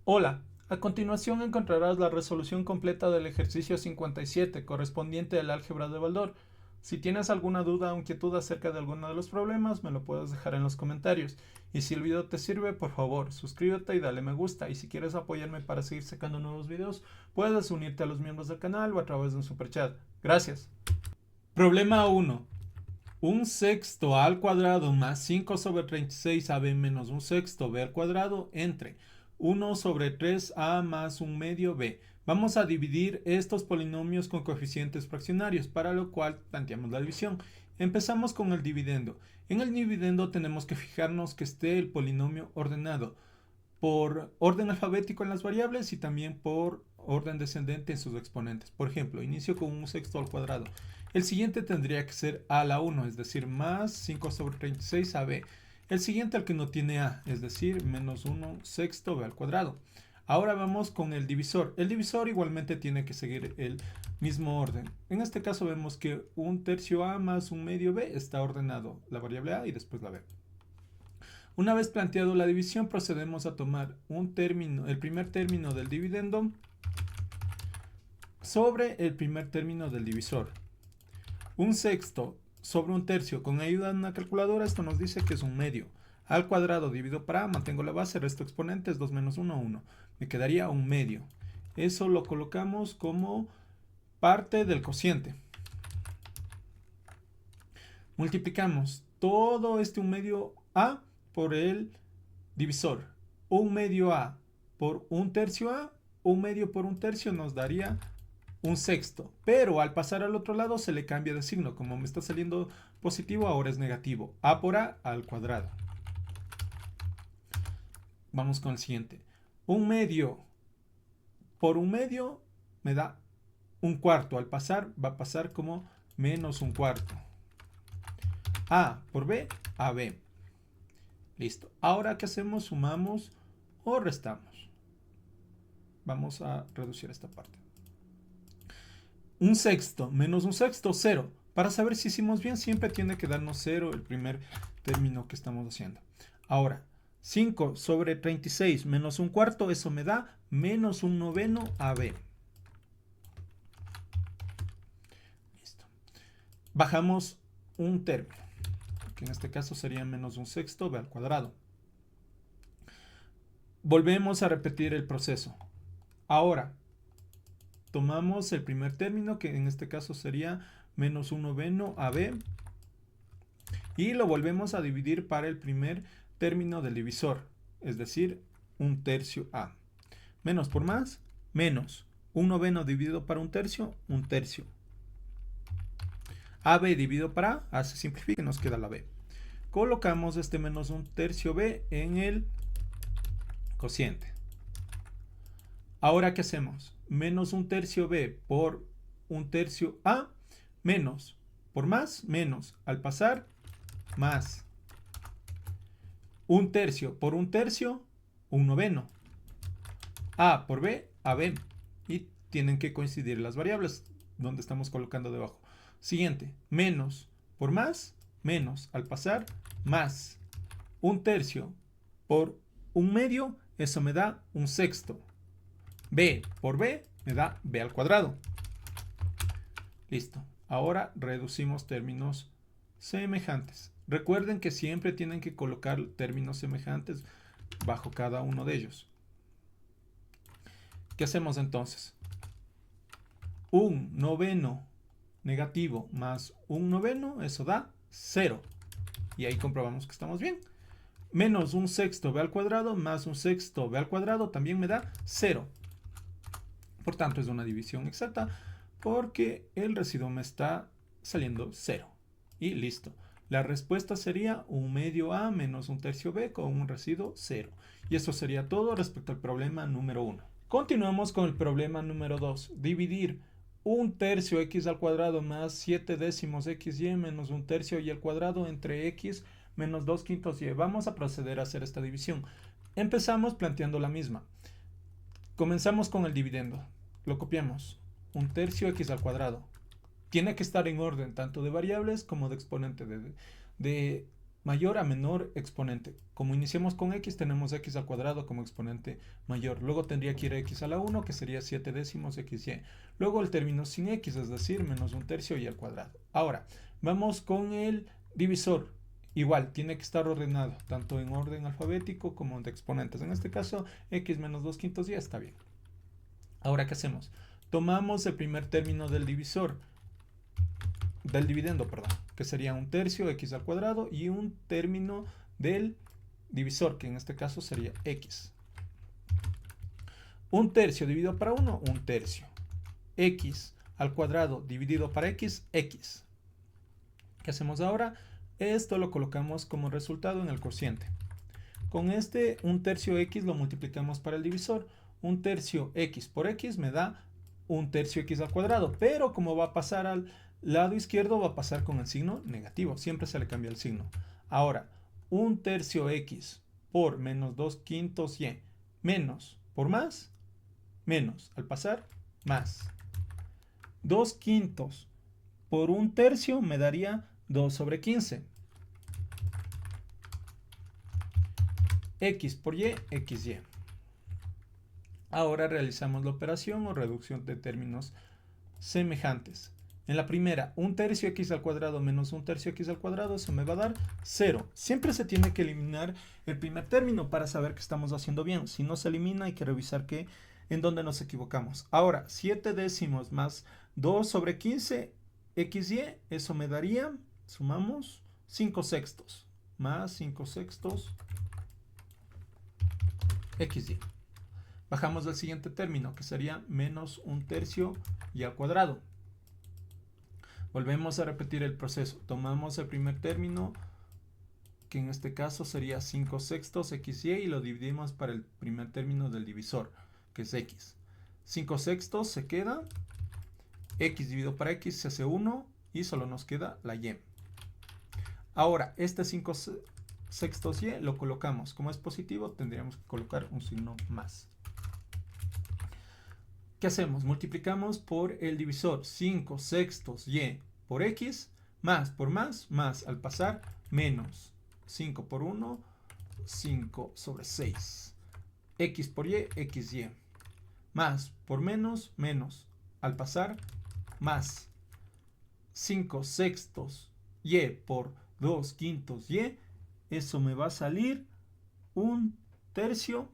Hola, a continuación encontrarás la resolución completa del ejercicio 57 correspondiente al álgebra de Baldor. Si tienes alguna duda o inquietud acerca de alguno de los problemas, me lo puedes dejar en los comentarios. Y si el video te sirve, por favor, suscríbete y dale me gusta. Y si quieres apoyarme para seguir sacando nuevos videos, puedes unirte a los miembros del canal o a través de un superchat. Gracias. Problema 1. Un sexto a al cuadrado más 5 sobre 36ab menos un sexto b al cuadrado entre 1 sobre 3a más un medio b. Vamos a dividir estos polinomios con coeficientes fraccionarios, para lo cual planteamos la división. Empezamos con el dividendo. En el dividendo tenemos que fijarnos que esté el polinomio ordenado por orden alfabético en las variables y también por orden descendente en sus exponentes. Por ejemplo, inicio con un sexto al cuadrado. El siguiente tendría que ser a la 1, es decir, más 5 sobre 36 ab. El siguiente al que no tiene a, es decir, menos 1 sexto b al cuadrado. Ahora vamos con el divisor. El divisor igualmente tiene que seguir el mismo orden. En este caso vemos que un tercio a más un medio b está ordenado la variable a y después la b. Una vez planteado la división, procedemos a tomar el primer término del dividendo sobre el primer término del divisor. Un sexto sobre un tercio con ayuda de una calculadora, esto nos dice que es un medio. Al cuadrado dividido para a, mantengo la base, resto exponentes, 2 menos 1, 1. Me quedaría un medio. Eso lo colocamos como parte del cociente. Multiplicamos todo este un medio a por el divisor. Un medio a por un tercio a, un medio por un tercio nos daría un sexto. Pero al pasar al otro lado se le cambia de signo. Como me está saliendo positivo, ahora es negativo. A por a al cuadrado. Vamos con el siguiente. Un medio por un medio me da un cuarto. Al pasar va a pasar como menos un cuarto. A por b, a b. Listo. Ahora, ¿qué hacemos? Sumamos o restamos. Vamos a reducir esta parte. Un sexto menos un sexto, 0. Para saber si hicimos bien, siempre tiene que darnos 0 el primer término que estamos haciendo. Ahora, 5 sobre 36 menos un cuarto, eso me da menos un noveno AB. Listo. Bajamos un término, que en este caso sería menos un sexto B al cuadrado. Volvemos a repetir el proceso. Ahora, tomamos el primer término, que en este caso sería menos un noveno AB, y lo volvemos a dividir para el primer término del divisor, es decir, un tercio A. Menos por más, menos. Un noveno dividido para un tercio, un tercio. AB dividido para A se simplifica y nos queda la B. Colocamos este menos un tercio B en el cociente. Ahora, ¿qué hacemos? Menos un tercio B por un tercio A, menos. Por más, menos. Al pasar, más. Un tercio por un tercio, un noveno. A por B, AB. Y tienen que coincidir las variables donde estamos colocando debajo. Siguiente, menos por más, menos. Al pasar, más. Un tercio por un medio, eso me da un sexto. B por B me da B al cuadrado. Listo. Ahora reducimos términos semejantes. Recuerden que siempre tienen que colocar términos semejantes bajo cada uno de ellos. ¿Qué hacemos entonces? Un noveno negativo más un noveno, eso da 0. Y ahí comprobamos que estamos bien. Menos un sexto b al cuadrado más un sexto b al cuadrado también me da 0. Por tanto, es una división exacta porque el residuo me está saliendo 0. Y listo. La respuesta sería un medio A menos un tercio B con un residuo 0. Y eso sería todo respecto al problema número 1. Continuamos con el problema número 2. Dividir un tercio x al cuadrado más 7 décimos xy menos un tercio y al cuadrado entre x menos 2 quintos y. Vamos a proceder a hacer esta división. Empezamos planteando la misma. Comenzamos con el dividendo. Lo copiamos. Un tercio x al cuadrado. Tiene que estar en orden tanto de variables como de exponente de mayor a menor exponente. Como iniciamos con x, tenemos x al cuadrado como exponente mayor. Luego tendría que ir a x a la 1, que sería 7 décimos xy. Luego el término sin x, es decir, menos un tercio y al cuadrado. Ahora, vamos con el divisor. Igual, tiene que estar ordenado, tanto en orden alfabético como de exponentes. En este caso, x menos 2 quintos y está bien. Ahora, ¿qué hacemos? Tomamos el primer término del divisor, del dividendo, perdón, que sería un tercio x al cuadrado y un término del divisor, que en este caso sería x. Un tercio dividido para 1, un tercio. X al cuadrado dividido para x, x. ¿Qué hacemos ahora? Esto lo colocamos como resultado en el cociente. Con este un tercio x lo multiplicamos para el divisor. Un tercio x por x me da un tercio x al cuadrado, pero como va a pasar al lado izquierdo, va a pasar con el signo negativo. Siempre se le cambia el signo. Ahora, un tercio x por menos 2 quintos y menos por más, menos. Al pasar, más. 2 quintos por un tercio me daría 2 sobre 15. X por y, xy. Ahora realizamos la operación o reducción de términos semejantes. En la primera, un tercio x al cuadrado menos un tercio x al cuadrado, eso me va a dar 0. Siempre se tiene que eliminar el primer término para saber que estamos haciendo bien. Si no se elimina, hay que revisar en dónde nos equivocamos. Ahora, 7 décimos más 2 sobre 15 xy, eso me daría, sumamos, 5 sextos. Más 5 sextos xy. Bajamos al siguiente término, que sería menos un tercio y al cuadrado. Volvemos a repetir el proceso. Tomamos el primer término, que en este caso sería 5 sextos xy, y lo dividimos para el primer término del divisor, que es x. 5 sextos se queda, x dividido para x se hace 1 y solo nos queda la y. Ahora, este 5 sextos y lo colocamos. Como es positivo, tendríamos que colocar un signo más. ¿Qué hacemos? Multiplicamos por el divisor 5 sextos y por x, más por más, al pasar, menos 5 por 1, 5 sobre 6. X por y, xy. Más por menos, al pasar, más 5 sextos y por 2 quintos y, eso me va a salir un tercio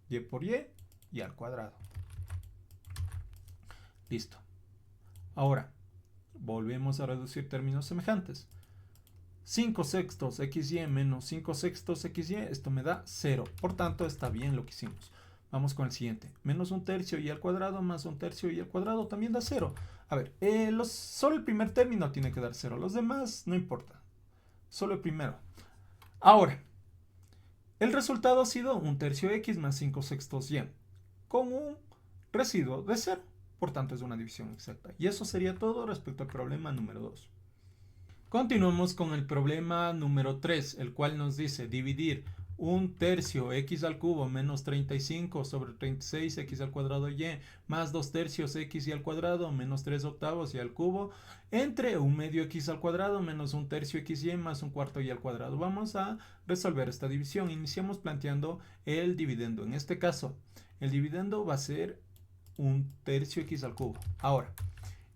y por y al cuadrado. Listo. Ahora, volvemos a reducir términos semejantes. 5 sextos xy menos 5 sextos xy, esto me da 0. Por tanto, está bien lo que hicimos. Vamos con el siguiente. Menos un tercio y al cuadrado más un tercio y al cuadrado también da 0. A ver, solo el primer término tiene que dar 0. Los demás no importa. Solo el primero. Ahora, el resultado ha sido un tercio x más 5 sextos y, con un residuo de 0. Por tanto, es una división exacta. Y eso sería todo respecto al problema número 2. Continuamos con el problema número 3, el cual nos dice dividir un tercio x al cubo menos 35 sobre 36 x al cuadrado y más 2 tercios x y al cuadrado menos 3 octavos y al cubo entre un medio x al cuadrado menos un tercio xy más un cuarto y al cuadrado. Vamos a resolver esta división. Iniciamos planteando el dividendo. En este caso, el dividendo va a ser un tercio x al cubo. Ahora,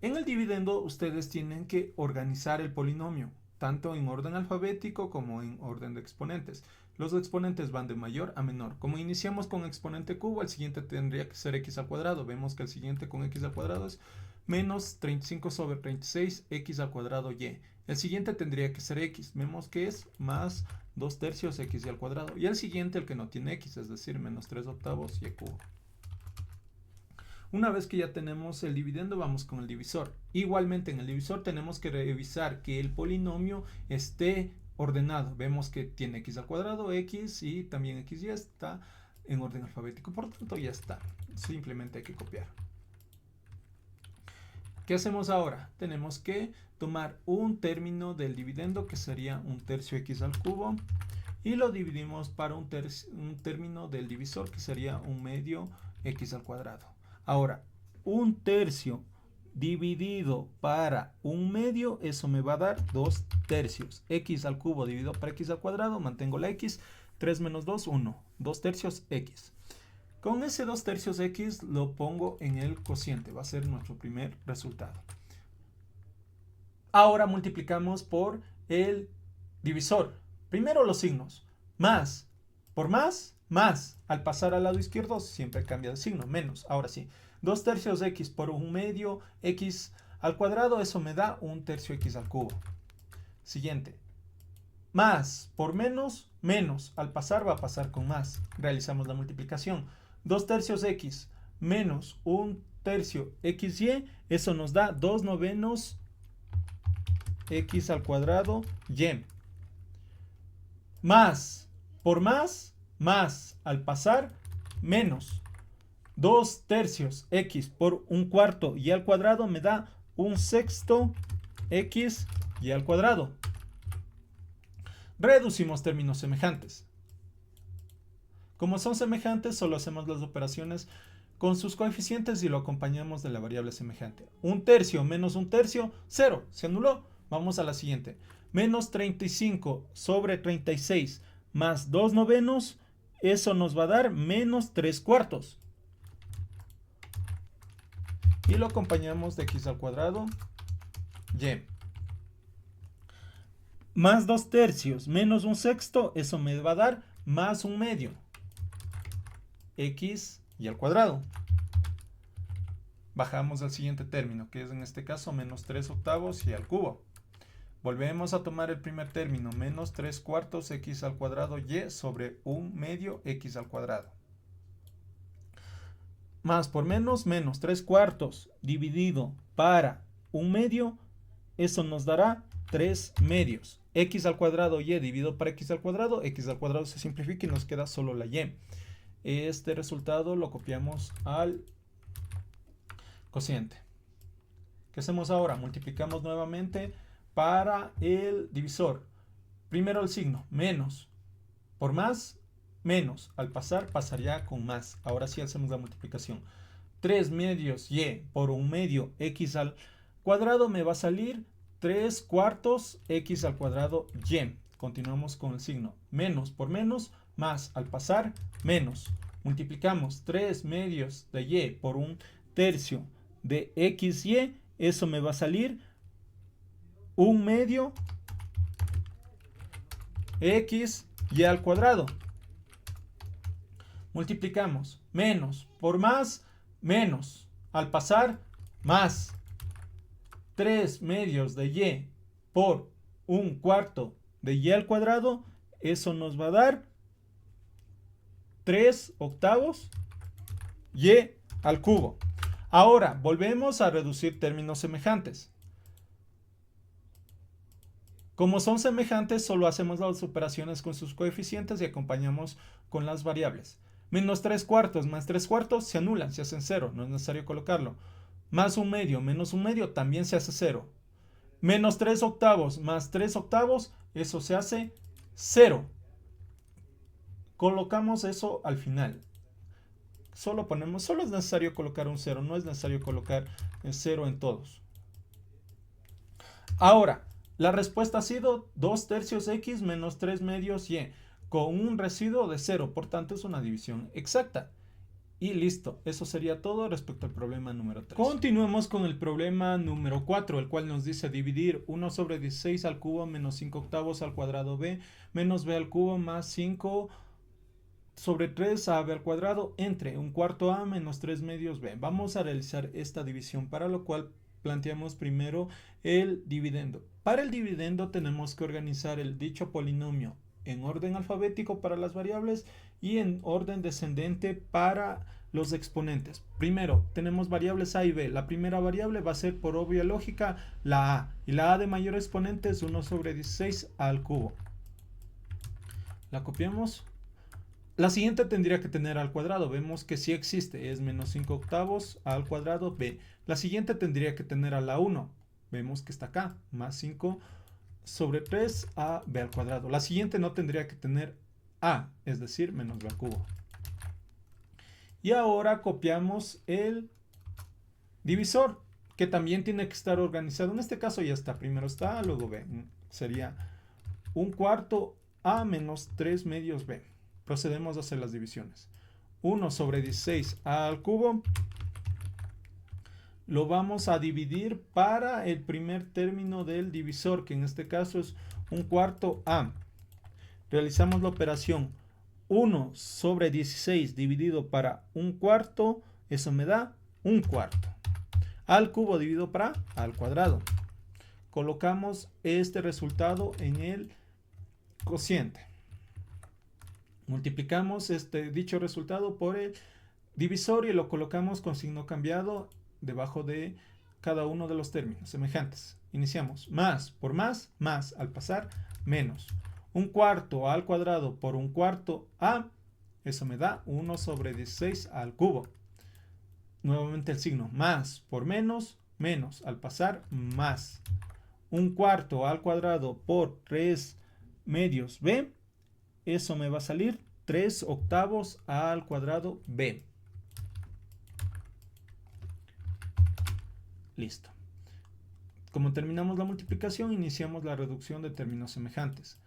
en el dividendo ustedes tienen que organizar el polinomio, tanto en orden alfabético como en orden de exponentes. Los exponentes van de mayor a menor. Como iniciamos con exponente cubo, el siguiente tendría que ser x al cuadrado. Vemos que el siguiente con x al cuadrado es menos 35 sobre 36 x al cuadrado y. El siguiente tendría que ser x. Vemos que es más 2 tercios x y al cuadrado. Y el siguiente, el que no tiene x, es decir, menos 3 octavos y cubo. Una vez que ya tenemos el dividendo, vamos con el divisor. Igualmente en el divisor tenemos que revisar que el polinomio esté ordenado. Vemos que tiene x al cuadrado, x y también xy está en orden alfabético. Por tanto, ya está. Simplemente hay que copiar. ¿Qué hacemos ahora? Tenemos que tomar un término del dividendo, que sería un tercio x al cubo, y lo dividimos para un término del divisor, que sería un medio x al cuadrado. Ahora, un tercio dividido para 1/2, eso me va a dar 2/3. X al cubo dividido para X al cuadrado, mantengo la X, 3 menos 2, 1, 2/3 X. Con ese 2/3 X lo pongo en el cociente, va a ser nuestro primer resultado. Ahora multiplicamos por el divisor. Primero los signos, más, por más, al pasar al lado izquierdo siempre cambia de signo, menos, ahora sí, 2/3 X por 1/2 X al cuadrado, eso me da 1/3 X al cubo. Siguiente, más por menos, menos, al pasar va a pasar con más, realizamos la multiplicación, 2/3 X menos 1/3 XY, eso nos da 2/9 X al cuadrado Y. Más por más, al pasar, menos 2/3 X por 1/4 Y al cuadrado me da 1/6 X Y al cuadrado. Reducimos términos semejantes. Como son semejantes, solo hacemos las operaciones con sus coeficientes y lo acompañamos de la variable semejante. 1/3 menos 1/3, 0, se anuló. Vamos a la siguiente. Menos 35 sobre 36 más 2/9, eso nos va a dar menos 3/4. Y lo acompañamos de X al cuadrado Y. Más 2/3 menos 1/6, eso me va a dar más 1/2 X y al cuadrado. Bajamos al siguiente término, que es en este caso menos 3/8 Y al cubo. Volvemos a tomar el primer término, menos 3/4 X al cuadrado Y sobre 1/2 X al cuadrado. Más por menos, menos 3/4 dividido para 1/2, eso nos dará 3/2. X al cuadrado Y dividido para X al cuadrado se simplifica y nos queda solo la Y. Este resultado lo copiamos al cociente. ¿Qué hacemos ahora? Multiplicamos nuevamente para el divisor. Primero el signo, menos. Por más, menos. Al pasar, pasaría con más. Ahora sí hacemos la multiplicación. 3/2 Y por 1/2 X al cuadrado me va a salir 3/4 X al cuadrado Y. Continuamos con el signo. Menos por menos, más. Al pasar, menos. Multiplicamos 3/2 de Y por 1/3 de XY. Eso me va a salir 1/2 X Y al cuadrado. Multiplicamos menos por más, menos. Al pasar, más. 3/2 de Y por 1/4 de Y al cuadrado. Eso nos va a dar 3/8 Y al cubo. Ahora, volvemos a reducir términos semejantes. Como son semejantes, solo hacemos las operaciones con sus coeficientes y acompañamos con las variables. Menos 3/4 más 3/4 se anulan, se hacen 0, no es necesario colocarlo. Más 1/2 menos 1/2 también se hace 0. Menos 3/8 más 3/8, eso se hace 0. Colocamos eso al final. Solo es necesario colocar un 0, no es necesario colocar el 0 en todos. Ahora, la respuesta ha sido 2/3 X menos 3/2 Y, con un residuo de 0, por tanto es una división exacta. Y listo, eso sería todo respecto al problema número 3. Continuemos con el problema número 4, el cual nos dice dividir 1 sobre 16 al cubo menos 5/8 al cuadrado B menos B al cubo más 5 sobre 3AB al cuadrado entre 1/4 A menos 3/2 B. Vamos a realizar esta división, para lo cual planteamos primero el dividendo. Para el dividendo tenemos que organizar el dicho polinomio en orden alfabético para las variables y en orden descendente para los exponentes. Primero tenemos variables A y B. La primera variable va a ser, por obvia lógica, la A, y la A de mayor exponente es 1 sobre 16 al cubo. La copiamos. La siguiente tendría que tener al cuadrado. Vemos que sí existe, es menos 5/8 al cuadrado B. La siguiente tendría que tener a la 1. Vemos que está acá, más 5 sobre 3 a B al cuadrado. La siguiente no tendría que tener A, es decir, menos B al cubo. Y ahora copiamos el divisor, que también tiene que estar organizado. En este caso ya está, primero está A, luego B. Sería 1/4 A menos 3 medios B. Procedemos a hacer las divisiones. 1 sobre 16 A al cubo lo vamos a dividir para el primer término del divisor, que en este caso es 1/4 A. Realizamos la operación 1 sobre 16 dividido para 1/4, eso me da 1/4. A al cubo dividido para A al cuadrado. Colocamos este resultado en el cociente. Multiplicamos dicho resultado por el divisor y lo colocamos con signo cambiado debajo de cada uno de los términos semejantes. Iniciamos más por más, más al pasar, menos. 1/4 A al cuadrado por 1/4 A, eso me da 1 sobre 16 al cubo. Nuevamente el signo más por menos, menos al pasar, más. 1/4 A al cuadrado por 3 medios B, eso me va a salir 3/8 A al cuadrado B. Listo. Como terminamos la multiplicación, iniciamos la reducción de términos semejantes.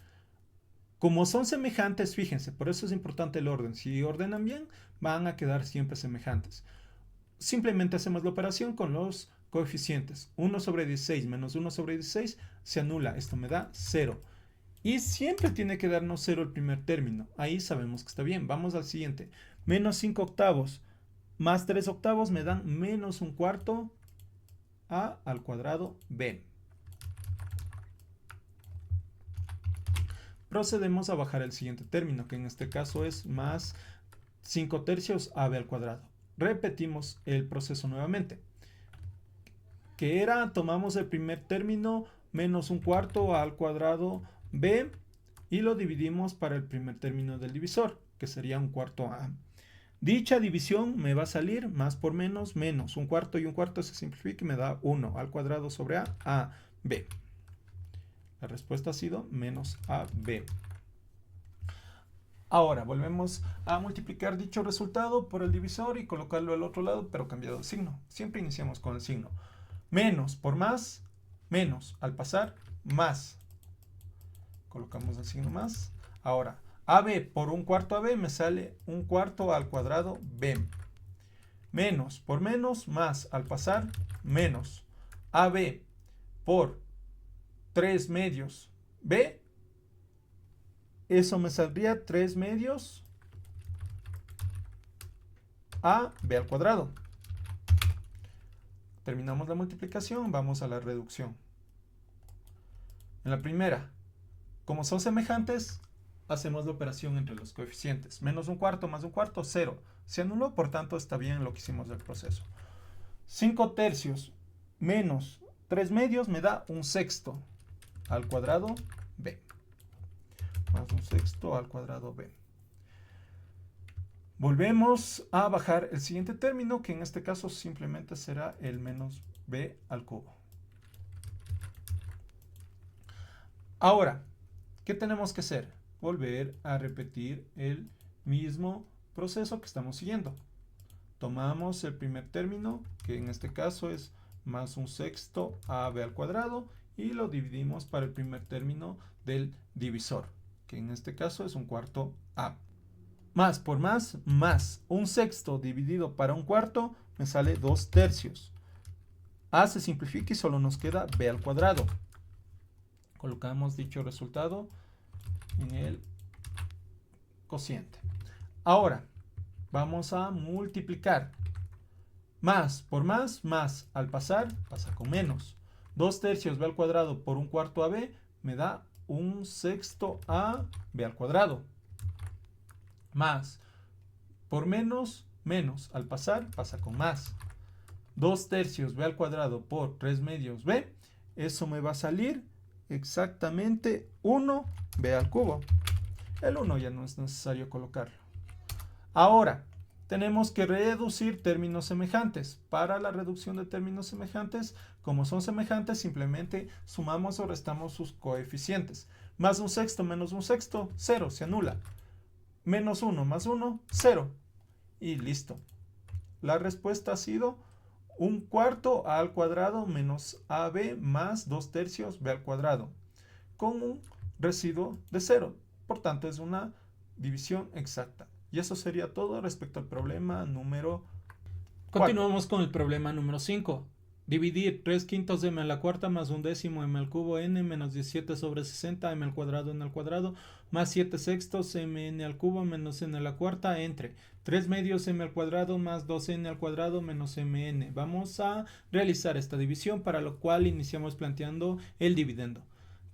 Como son semejantes, fíjense, por eso es importante el orden. Si ordenan bien, van a quedar siempre semejantes. Simplemente hacemos la operación con los coeficientes. 1 sobre 16 menos 1 sobre 16 se anula. Esto me da 0. Y siempre tiene que darnos 0 el primer término. Ahí sabemos que está bien. Vamos al siguiente. Menos 5/8 más 3/8 me dan menos 1/4 A al cuadrado B. Procedemos a bajar el siguiente término, que en este caso es más 5/3 AB al cuadrado. Repetimos el proceso nuevamente. Que era, tomamos el primer término menos 1/4 A al cuadrado B y lo dividimos para el primer término del divisor, que sería 1/4 A. Dicha división me va a salir más por menos, menos. 1/4 y 1/4 se simplifica y me da 1 al cuadrado sobre A, B. La respuesta ha sido menos AB. Ahora volvemos a multiplicar dicho resultado por el divisor y colocarlo al otro lado, pero cambiado de signo. Siempre iniciamos con el signo. Menos por más, menos. Al pasar, más. Colocamos el signo más. Ahora, AB por 1/4 AB me sale 1/4 al cuadrado B. Menos por menos, más. Al pasar, menos. AB por 3 medios B. Eso me saldría 3 medios AB al cuadrado. Terminamos la multiplicación, vamos a la reducción. En la primera, como son semejantes, hacemos la operación entre los coeficientes. Menos 1/4 más 1/4, 0. Se anuló, por tanto está bien lo que hicimos del proceso. 5/3 menos 3 medios me da 1/6 al cuadrado B. Más 1/6 al cuadrado B. Volvemos a bajar el siguiente término, que en este caso simplemente será el menos B al cubo. Ahora, ¿qué tenemos que hacer? Volver a repetir el mismo proceso que estamos siguiendo. Tomamos el primer término, que en este caso es más 1/6 AB al cuadrado, y lo dividimos para el primer término del divisor, que en este caso es 1/4 A. Más por más, más 1/6 dividido para 1/4 me sale 2/3. A se simplifica y solo nos queda B al cuadrado. Colocamos dicho resultado en el cociente. Ahora vamos a multiplicar. Más por más, más. Al pasar, pasa con menos. 2/3 B al cuadrado por 1/4 AB me da 1/6 AB al cuadrado. Más por menos, menos. Al pasar, pasa con más. 2/3 B al cuadrado por 3 medios B. Eso me va a salir exactamente 1 B al cubo. El 1 ya no es necesario colocarlo. Ahora, tenemos que reducir términos semejantes. Para la reducción de términos semejantes, como son semejantes, simplemente sumamos o restamos sus coeficientes. Más 1/6 menos 1/6, 0, se anula. Menos 1 más 1, 0. Y listo. La respuesta ha sido un cuarto a al cuadrado menos AB más 2/3 B al cuadrado, con un residuo de 0. Por tanto, es una división exacta. Y eso sería todo respecto al problema número 4. Continuamos con el problema número 5. Dividir 3/5 de m a la cuarta más 1/10 m al cubo n menos 17 sobre 60 m al cuadrado n al cuadrado más 7/6 mn al cubo menos n a la cuarta entre 3/2 m al cuadrado más 2n al cuadrado menos mn. Vamos a realizar esta división, para lo cual iniciamos planteando el dividendo.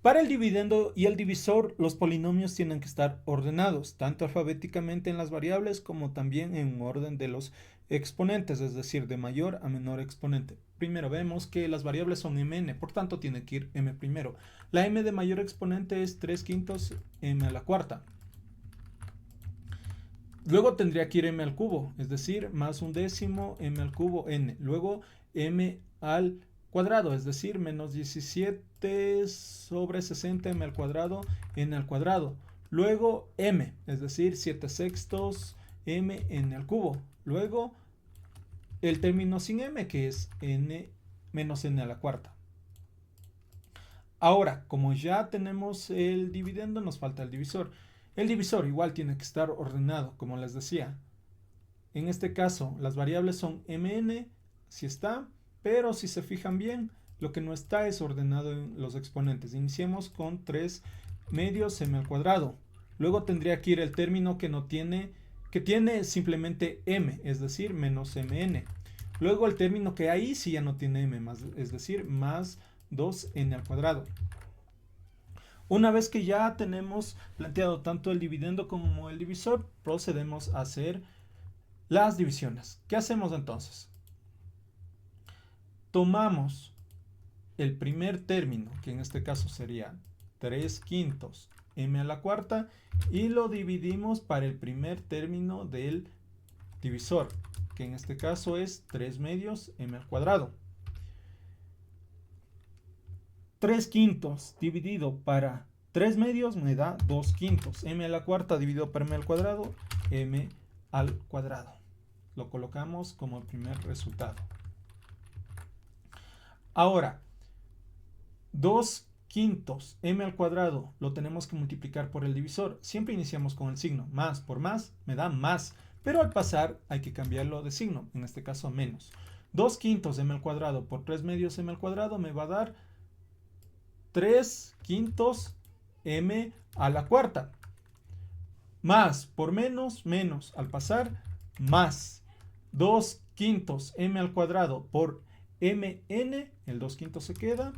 Para el dividendo y el divisor, los polinomios tienen que estar ordenados, tanto alfabéticamente en las variables como también en orden de los exponentes, es decir, de mayor a menor exponente. Primero vemos que las variables son mn, por tanto tiene que ir m primero. La m de mayor exponente es 3/5 m a la cuarta. Luego tendría que ir m al cubo, es decir, más 1/10 m al cubo n. Luego m al cuadrado, es decir, menos 17 sobre 60 m al cuadrado n al cuadrado. Luego m, es decir, 7/6 m n al cubo. Luego el término sin m, que es n menos n a la cuarta. Ahora, como ya tenemos el dividendo, nos falta el divisor. El divisor igual tiene que estar ordenado, como les decía. En este caso, las variables son mn, si está, pero si se fijan bien, lo que no está es ordenado en los exponentes. Iniciemos con 3/2 m al cuadrado. Luego tendría que ir el término que tiene simplemente m, es decir, menos mn. Luego el término que ahí sí ya no tiene m, es decir, más 2n al cuadrado. Una vez que ya tenemos planteado tanto el dividendo como el divisor, procedemos a hacer las divisiones. ¿Qué hacemos entonces? Tomamos el primer término, que en este caso sería 3/5 m a la cuarta, y lo dividimos para el primer término del divisor, que en este caso es 3/2 m al cuadrado. 3/5 dividido para 3/2 me da 2/5. M a la cuarta dividido por m al cuadrado, m al cuadrado. Lo colocamos como el primer resultado. Ahora, 2/5 m al cuadrado lo tenemos que multiplicar por el divisor. Siempre iniciamos con el signo. Más por más me da más. Pero al pasar hay que cambiarlo de signo. En este caso menos. 2/5 m al cuadrado por 3/2 m al cuadrado me va a dar 3/5 m a la cuarta. Más por menos, menos. Al pasar, más. 2/5 m al cuadrado por mn. El 2/5 se queda.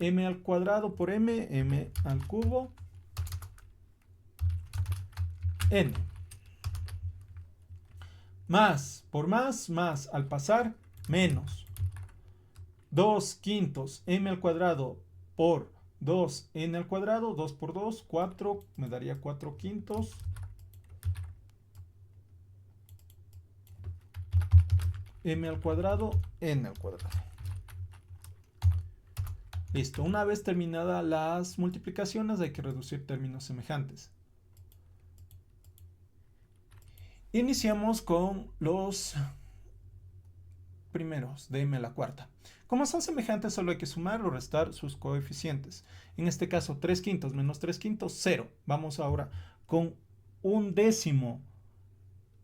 M al cuadrado por m. M al cubo. N. Más por más, más. Al pasar, menos. 2/5 m al cuadrado por 2n al cuadrado, 2 por 2, 4, me daría 4/5. M al cuadrado, n al cuadrado. Listo, una vez terminadas las multiplicaciones hay que reducir términos semejantes. Iniciamos con los primeros de m a la cuarta. Como son semejantes, solo hay que sumar o restar sus coeficientes. En este caso, 3/5 menos 3/5, 0. Vamos ahora con 1/10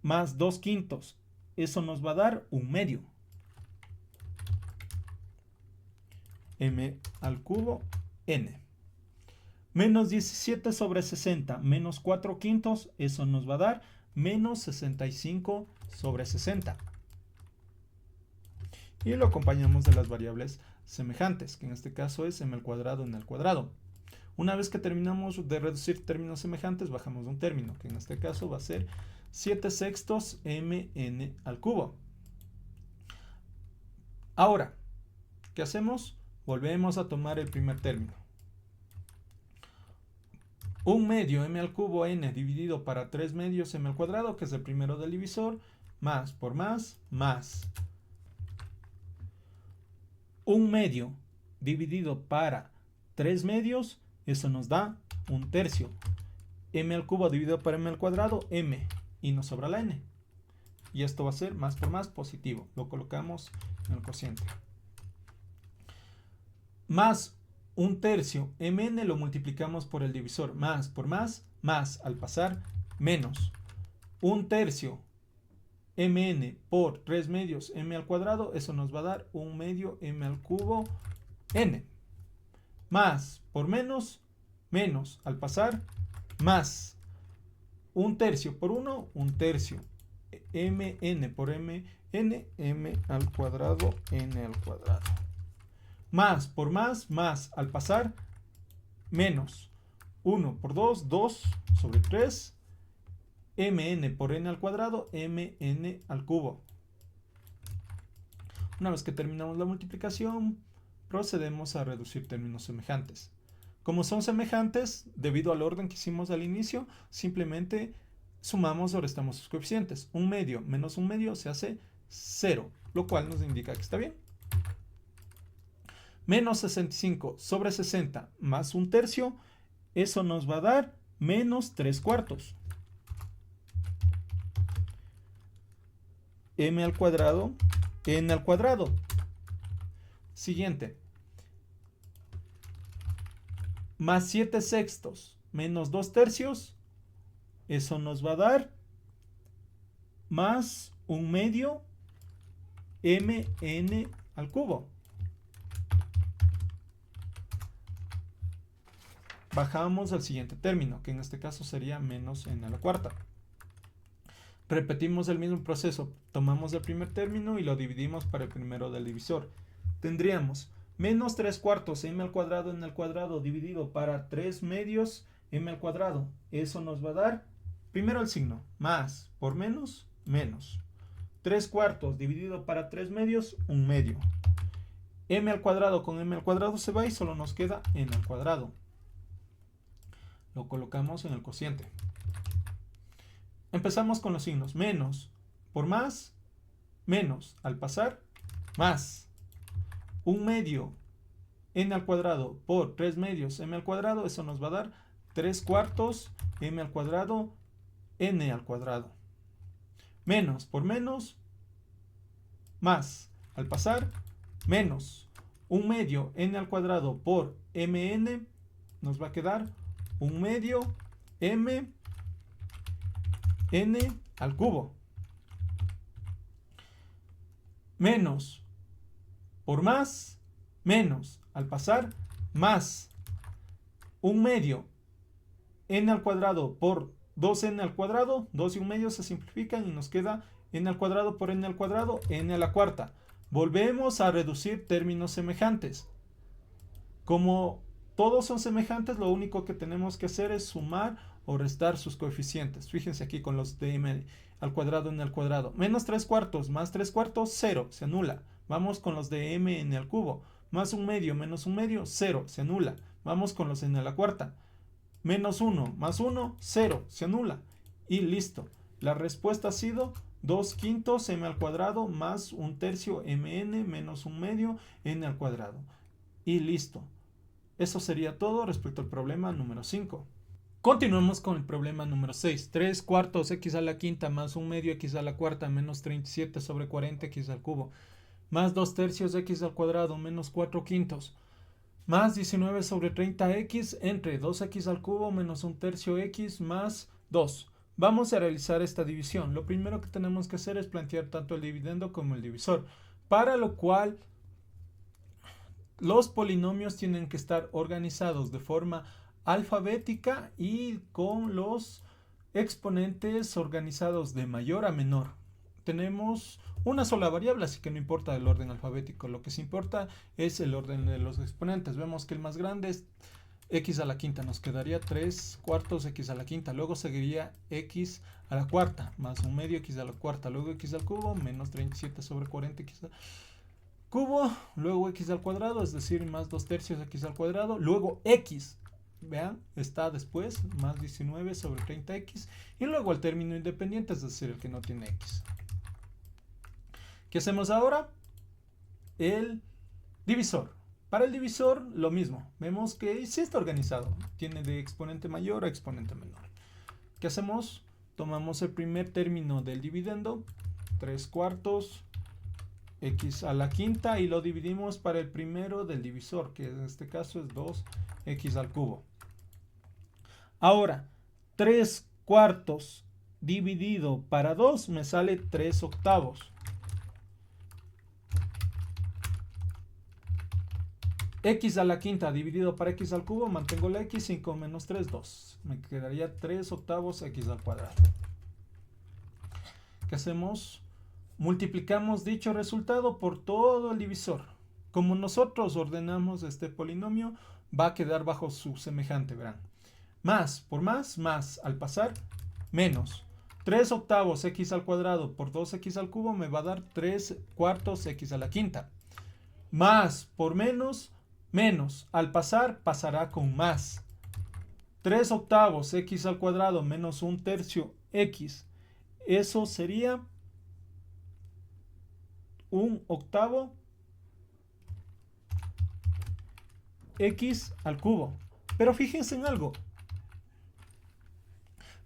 más 2/5. Eso nos va a dar 1/2. M al cubo, n. Menos 17 sobre 60 menos 4/5. Eso nos va a dar menos 65 sobre 60. Y lo acompañamos de las variables semejantes, que en este caso es m al cuadrado n al cuadrado. Una vez que terminamos de reducir términos semejantes, bajamos un término, que en este caso va a ser 7/6 mn al cubo. Ahora, ¿qué hacemos? Volvemos a tomar el primer término. 1/2 m al cubo n dividido para 3/2 m al cuadrado, que es el primero del divisor, más por más, más. 1/2 dividido para 3/2, eso nos da 1/3. M al cubo dividido por m al cuadrado, m, y nos sobra la n. y esto va a ser más por más positivo. Lo colocamos en el cociente. Más 1/3 mn lo multiplicamos por el divisor. Más por más al pasar menos 1/3 mn por 3 medios m al cuadrado. Eso nos va a dar 1 medio m al cubo n. Más por menos al pasar más 1/3 por 1, 1/3 mn por mn, m al cuadrado, n al cuadrado. Más por más al pasar menos 1 por 2, 2 sobre 3, mn por n al cuadrado, mn al cubo. Una vez que terminamos la multiplicación, procedemos a reducir términos semejantes. Como son semejantes, debido al orden que hicimos al inicio, simplemente sumamos o restamos sus coeficientes. 1 medio menos 1 medio se hace 0, lo cual nos indica que está bien. Menos 65 sobre 60 más 1/3, eso nos va a dar menos 3/4. M al cuadrado, n al cuadrado. Siguiente. Más 7/6 menos 2/3, eso nos va a dar más 1 medio mn al cubo. Bajamos al siguiente término, que en este caso sería menos n a la cuarta. Repetimos el mismo proceso, tomamos el primer término y lo dividimos para el primero del divisor. Tendríamos menos 3/4 m al cuadrado n al cuadrado dividido para 3 medios m al cuadrado. Eso nos va a dar, primero el signo, más por menos, menos. 3/4 dividido para 3 medios, 1 medio. M al cuadrado con m al cuadrado se va y solo nos queda n al cuadrado. Lo colocamos en el cociente. Empezamos con los signos. Menos por más, menos al pasar, más 1 medio n al cuadrado por 3 medios m al cuadrado. Eso nos va a dar 3/4 m al cuadrado n al cuadrado. Menos por menos, más al pasar, menos 1 medio n al cuadrado por mn. Nos va a quedar 1 medio m n al cubo. Menos por más, menos al pasar, más 1 medio n al cuadrado por 2n al cuadrado. 2 y 1 medio se simplifican y nos queda n al cuadrado por n al cuadrado, n a la cuarta. Volvemos a reducir términos semejantes. Como todos son semejantes, lo único que tenemos que hacer es sumar o restar sus coeficientes. Fíjense aquí con los de m al cuadrado, n al cuadrado. Menos 3/4 más 3/4, 0, se anula. Vamos con los de m n al cubo. Más 1 medio menos 1 medio, 0, se anula. Vamos con los n a la cuarta. Menos 1 más 1, 0, se anula. Y listo. La respuesta ha sido 2/5 m al cuadrado más 1/3 mn menos 1 medio n al cuadrado. Y listo. Eso sería todo respecto al problema número 5. Continuamos con el problema número 6. 3/4 x a la quinta más 1 medio x a la cuarta menos 37 sobre 40 x al cubo más 2/3 x al cuadrado menos 4/5 más 19 sobre 30x entre 2x al cubo menos 1/3 x más 2. Vamos a realizar esta división. Lo primero que tenemos que hacer es plantear tanto el dividendo como el divisor, para lo cual los polinomios tienen que estar organizados de forma alfabética y con los exponentes organizados de mayor a menor. Tenemos una sola variable, así que no importa el orden alfabético. Lo que sí importa es el orden de los exponentes. Vemos que el más grande es x a la quinta. Nos quedaría 3/4 x a la quinta. Luego seguiría x a la cuarta más 1 medio x a la cuarta. Luego x al cubo menos 37 sobre 40 x al cubo. Luego x al cuadrado, es decir, más 2/3 x al cuadrado. Luego x, vean, está después, más 19 sobre 30x. Y luego el término independiente, es decir, el que no tiene x. ¿Qué hacemos ahora? El divisor. Para el divisor, lo mismo. Vemos que sí está organizado. Tiene de exponente mayor a exponente menor. ¿Qué hacemos? Tomamos el primer término del dividendo 3 cuartos x a la quinta y lo dividimos para el primero del divisor, que en este caso es 2x al cubo. Ahora, 3 cuartos dividido para 2 me sale 3 octavos. X a la quinta dividido para x al cubo, mantengo la x, 5 menos 3, 2. Me quedaría 3 octavos x al cuadrado. ¿Qué hacemos? Multiplicamos dicho resultado por todo el divisor. Como nosotros ordenamos este polinomio, va a quedar bajo su semejante, verán. Más por más, al pasar, menos. 3 octavos x al cuadrado por 2x al cubo me va a dar 3 cuartos x a la quinta. Más por menos, menos. Al pasar, pasará con más. 3 octavos x al cuadrado menos 1/3 x. Eso sería 1 octavo x al cubo. Pero fíjense en algo.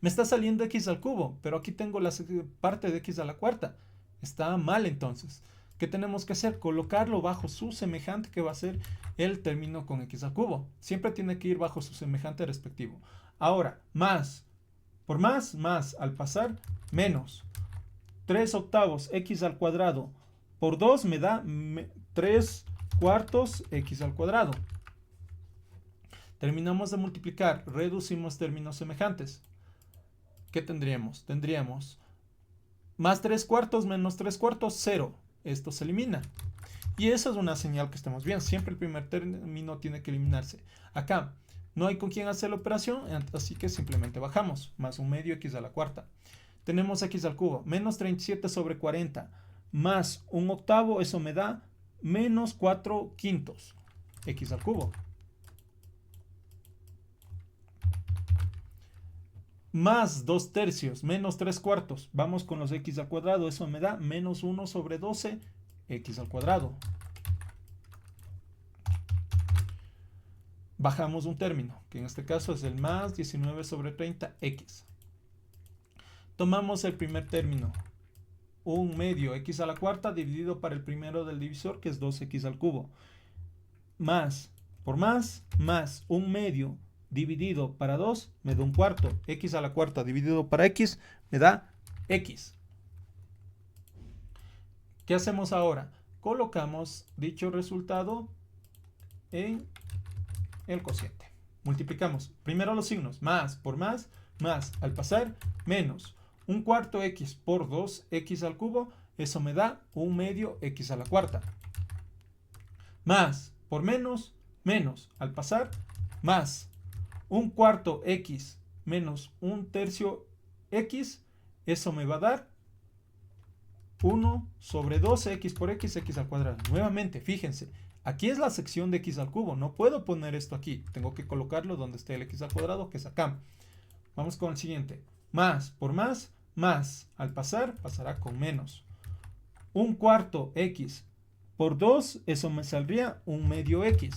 Me está saliendo x al cubo, pero aquí tengo la parte de x a la cuarta. Está mal entonces. ¿Qué tenemos que hacer? Colocarlo bajo su semejante, que va a ser el término con x al cubo. Siempre tiene que ir bajo su semejante respectivo. Ahora, más por más, al pasar, menos. 3 octavos x al cuadrado por 2 me da 3 cuartos x al cuadrado. Terminamos de multiplicar, reducimos términos semejantes. ¿Qué tendríamos? Tendríamos más 3 cuartos menos 3 cuartos, 0. Esto se elimina. Y esa es una señal que estamos bien. Siempre el primer término tiene que eliminarse. Acá no hay con quién hacer la operación, así que simplemente bajamos. Más 1/2 x a la cuarta. Tenemos x al cubo. Menos 37 sobre 40. Más 1 octavo, eso me da menos 4 quintos x al cubo. Más 2/3, menos 3 cuartos. Vamos con los x al cuadrado. Eso me da menos 1 sobre 12 x al cuadrado. Bajamos un término, que en este caso es el más 19 sobre 30 x. Tomamos el primer término. 1/2 x a la cuarta dividido para el primero del divisor, que es 2x al cubo. Más por más 1/2 dividido para 2 me da 1/4. X a la cuarta dividido para x me da x. ¿Qué hacemos ahora? Colocamos dicho resultado en el cociente. Multiplicamos primero los signos. Más por más, al pasar, menos 1/4 x por 2x al cubo. Eso me da 1/2 x a la cuarta. Más por menos, al pasar, más 1/4 x menos 1/3 x, eso me va a dar 1 sobre 12x por x al cuadrado. Nuevamente, fíjense, aquí es la sección de x al cubo, no puedo poner esto aquí, tengo que colocarlo donde esté el x al cuadrado, que es acá. Vamos con el siguiente. Más por más, al pasar, pasará con menos. 1/4 x por 2, eso me saldría 1/2 x.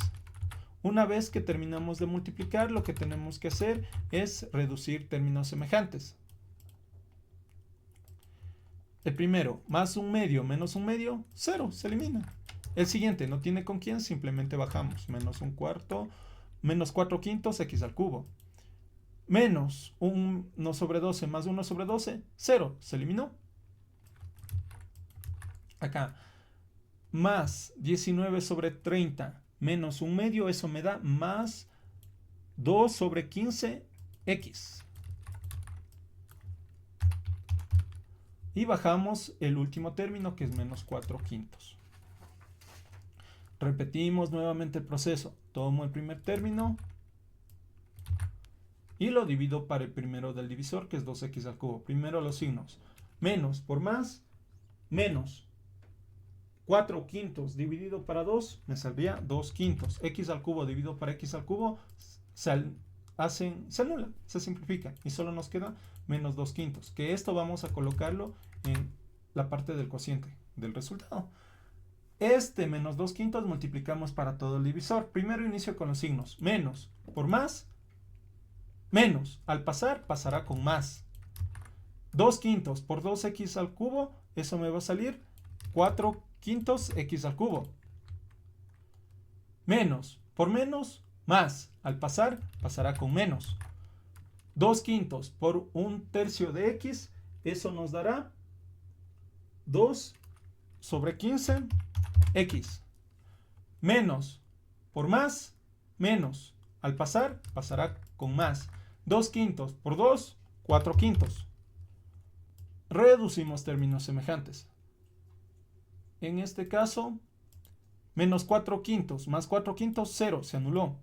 Una vez que terminamos de multiplicar, lo que tenemos que hacer es reducir términos semejantes. El primero, más 1/2 menos 1/2, 0, se elimina. El siguiente, no tiene con quién, simplemente bajamos. Menos 1/4, menos 4 quintos x al cubo. Menos 1 sobre 12 más 1 sobre 12, 0, se eliminó. Acá, más 19 sobre 30 menos 1/2, eso me da más 2 sobre 15x. Y bajamos el último término, que es menos 4 quintos. Repetimos nuevamente el proceso. Tomo el primer término y lo divido para el primero del divisor, que es 2x al cubo. Primero los signos. Menos por más, menos 4 quintos dividido para 2 me saldría 2 quintos. X al cubo dividido para x al cubo se anula, se simplifica y solo nos queda menos 2 quintos. Que esto vamos a colocarlo en la parte del cociente del resultado. Este menos 2 quintos multiplicamos para todo el divisor. Primero inicio con los signos. Menos por más, menos. Al pasar, pasará con más. 2 quintos por 2x al cubo, eso me va a salir 4 quintos x al cubo. Menos por menos, más. Al pasar, pasará con menos. 2 quintos por 1/3 de x, eso nos dará 2 sobre 15 x. Menos por más, menos. Al pasar, pasará con más. 2 quintos por 2, 4 quintos. Reducimos términos semejantes. En este caso, menos 4 quintos más 4 quintos, 0, se anuló.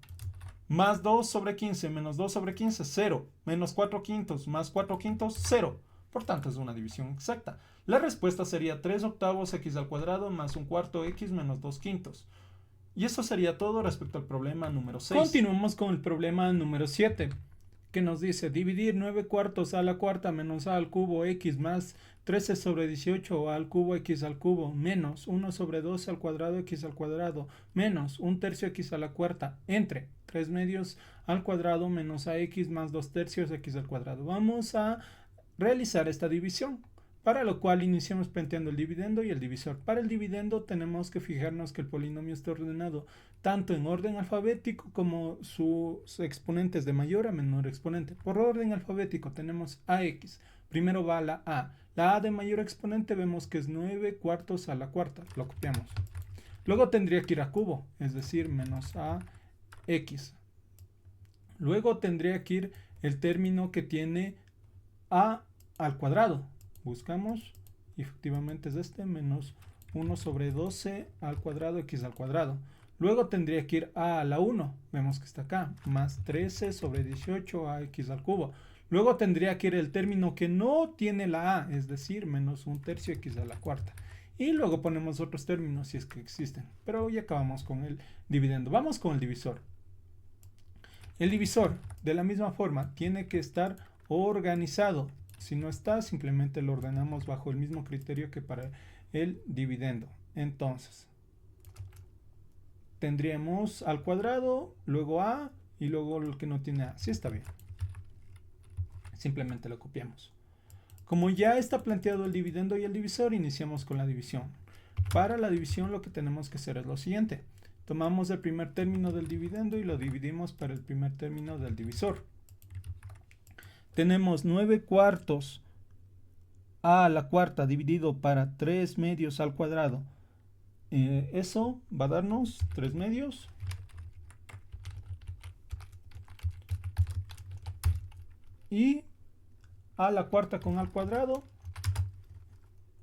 Más 2 sobre 15 menos 2 sobre 15, 0. Menos 4 quintos más 4 quintos, 0. Por tanto, es una división exacta. La respuesta sería 3 octavos x al cuadrado más 1/4 x menos 2 quintos. Y eso sería todo respecto al problema número 6. Continuamos con el problema número 7, que nos dice dividir 9 cuartos a la cuarta menos a al cubo x más 13 sobre 18 a al cubo x al cubo menos 1 sobre 12 al cuadrado x al cuadrado menos 1/3 x a la cuarta entre 3 medios al cuadrado menos ax más 2/3 x al cuadrado. Vamos a realizar esta división, para lo cual iniciamos planteando el dividendo y el divisor. Para el dividendo tenemos que fijarnos que el polinomio está ordenado tanto en orden alfabético como sus exponentes de mayor a menor exponente. Por orden alfabético tenemos ax, primero va la a. La a de mayor exponente vemos que es 9 cuartos a la cuarta, lo copiamos. Luego tendría que ir a cubo, es decir, menos ax. Luego tendría que ir el término que tiene a al cuadrado. Buscamos y efectivamente es este, menos 1 sobre 12 al cuadrado x al cuadrado. Luego tendría que ir a la 1, vemos que está acá, más 13 sobre 18 a x al cubo. Luego tendría que ir el término que no tiene la a, es decir, menos 1/3 x a la cuarta. Y luego ponemos otros términos si es que existen. Pero ya acabamos con el dividendo. Vamos con el divisor. El divisor, de la misma forma, tiene que estar organizado. Si no está, simplemente lo ordenamos bajo el mismo criterio que para el dividendo. Entonces, tendríamos al cuadrado, luego a y luego el que no tiene a. Sí está bien. Simplemente lo copiamos. Como ya está planteado el dividendo y el divisor, iniciamos con la división. Para la división lo que tenemos que hacer es lo siguiente. Tomamos el primer término del dividendo y lo dividimos para el primer término del divisor. Tenemos 9 cuartos a la cuarta dividido para 3 medios al cuadrado. Eso va a darnos 3 medios. Y a la cuarta con al cuadrado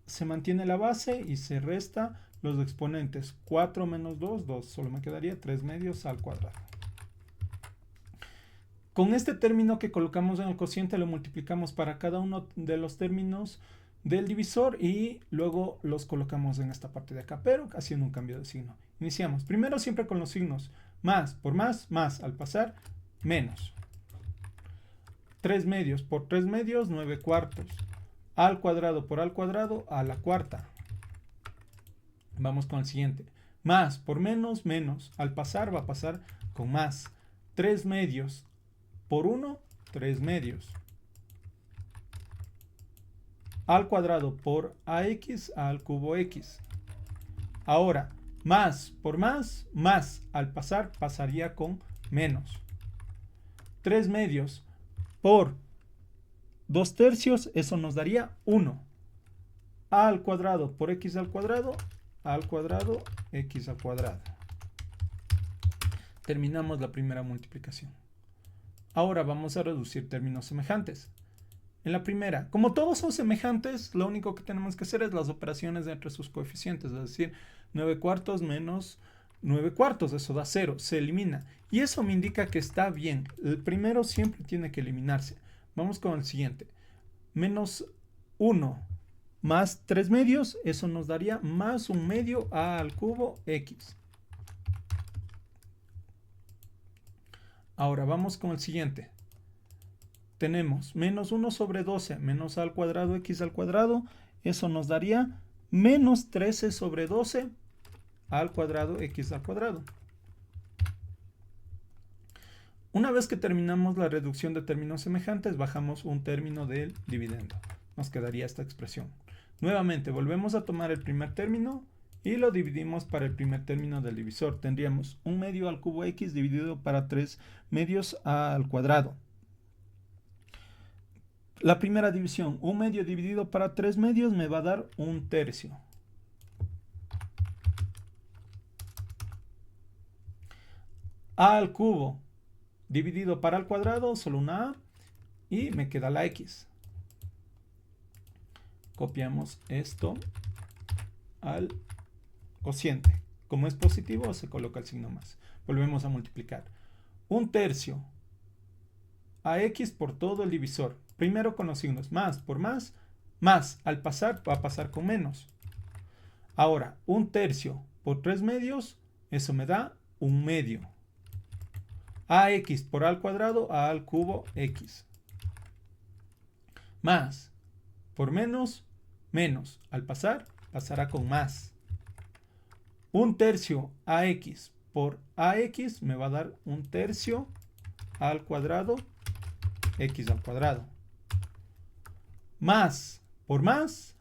se mantiene la base y se resta los exponentes. 4 menos 2, 2. Solo me quedaría 3 medios al cuadrado. Con este término que colocamos en el cociente lo multiplicamos para cada uno de los términos del divisor y luego los colocamos en esta parte de acá, pero haciendo un cambio de signo. Iniciamos primero siempre con los signos más por más, más al pasar, menos. 3 medios por 3 medios, 9 cuartos. Al cuadrado por al cuadrado, a la cuarta. Vamos con el siguiente. Más por menos, menos. Al pasar va a pasar con más. 3 medios por 1, 3 medios. Al cuadrado por ax al cubo x. Ahora, más por más, más. Al pasar pasaría con menos. 3 medios por 2/3, eso nos daría 1. A al cuadrado por x al cuadrado x al cuadrado. Terminamos la primera multiplicación. Ahora vamos a reducir términos semejantes. En la primera, como todos son semejantes, lo único que tenemos que hacer es las operaciones entre sus coeficientes, es decir, 9 cuartos menos 9 cuartos, eso da 0, se elimina. Y eso me indica que está bien. El primero siempre tiene que eliminarse. Vamos con el siguiente. Menos 1 más 3 medios, eso nos daría más 1 medio a al cubo x. Ahora vamos con el siguiente. Tenemos menos 1 sobre 12 menos a al cuadrado x al cuadrado, eso nos daría menos 13 sobre 12 al cuadrado x al cuadrado. Una vez que terminamos la reducción de términos semejantes, bajamos un término del dividendo. nos quedaría esta expresión. Nuevamente volvemos a tomar el primer término y lo dividimos para el primer término del divisor. Tendríamos 1 medio al cubo x dividido para 3 medios al cuadrado. La primera división, 1 medio dividido para 3 medios, me va a dar 1 tercio. A al cubo dividido para el cuadrado, solo una a, y me queda la x. Copiamos esto al cociente. Como es positivo, se coloca el signo más. Volvemos a multiplicar. 1 tercio a x por todo el divisor. Primero con los signos más por más. Al pasar va a pasar con menos. Ahora, 1 tercio por 3 medios, eso me da 1 medio. Ax por a al cuadrado, a al cubo x. Más por menos, menos. Al pasar, pasará con más. 1 tercio ax por ax me va a dar 1 tercio al cuadrado x al cuadrado. Más por más,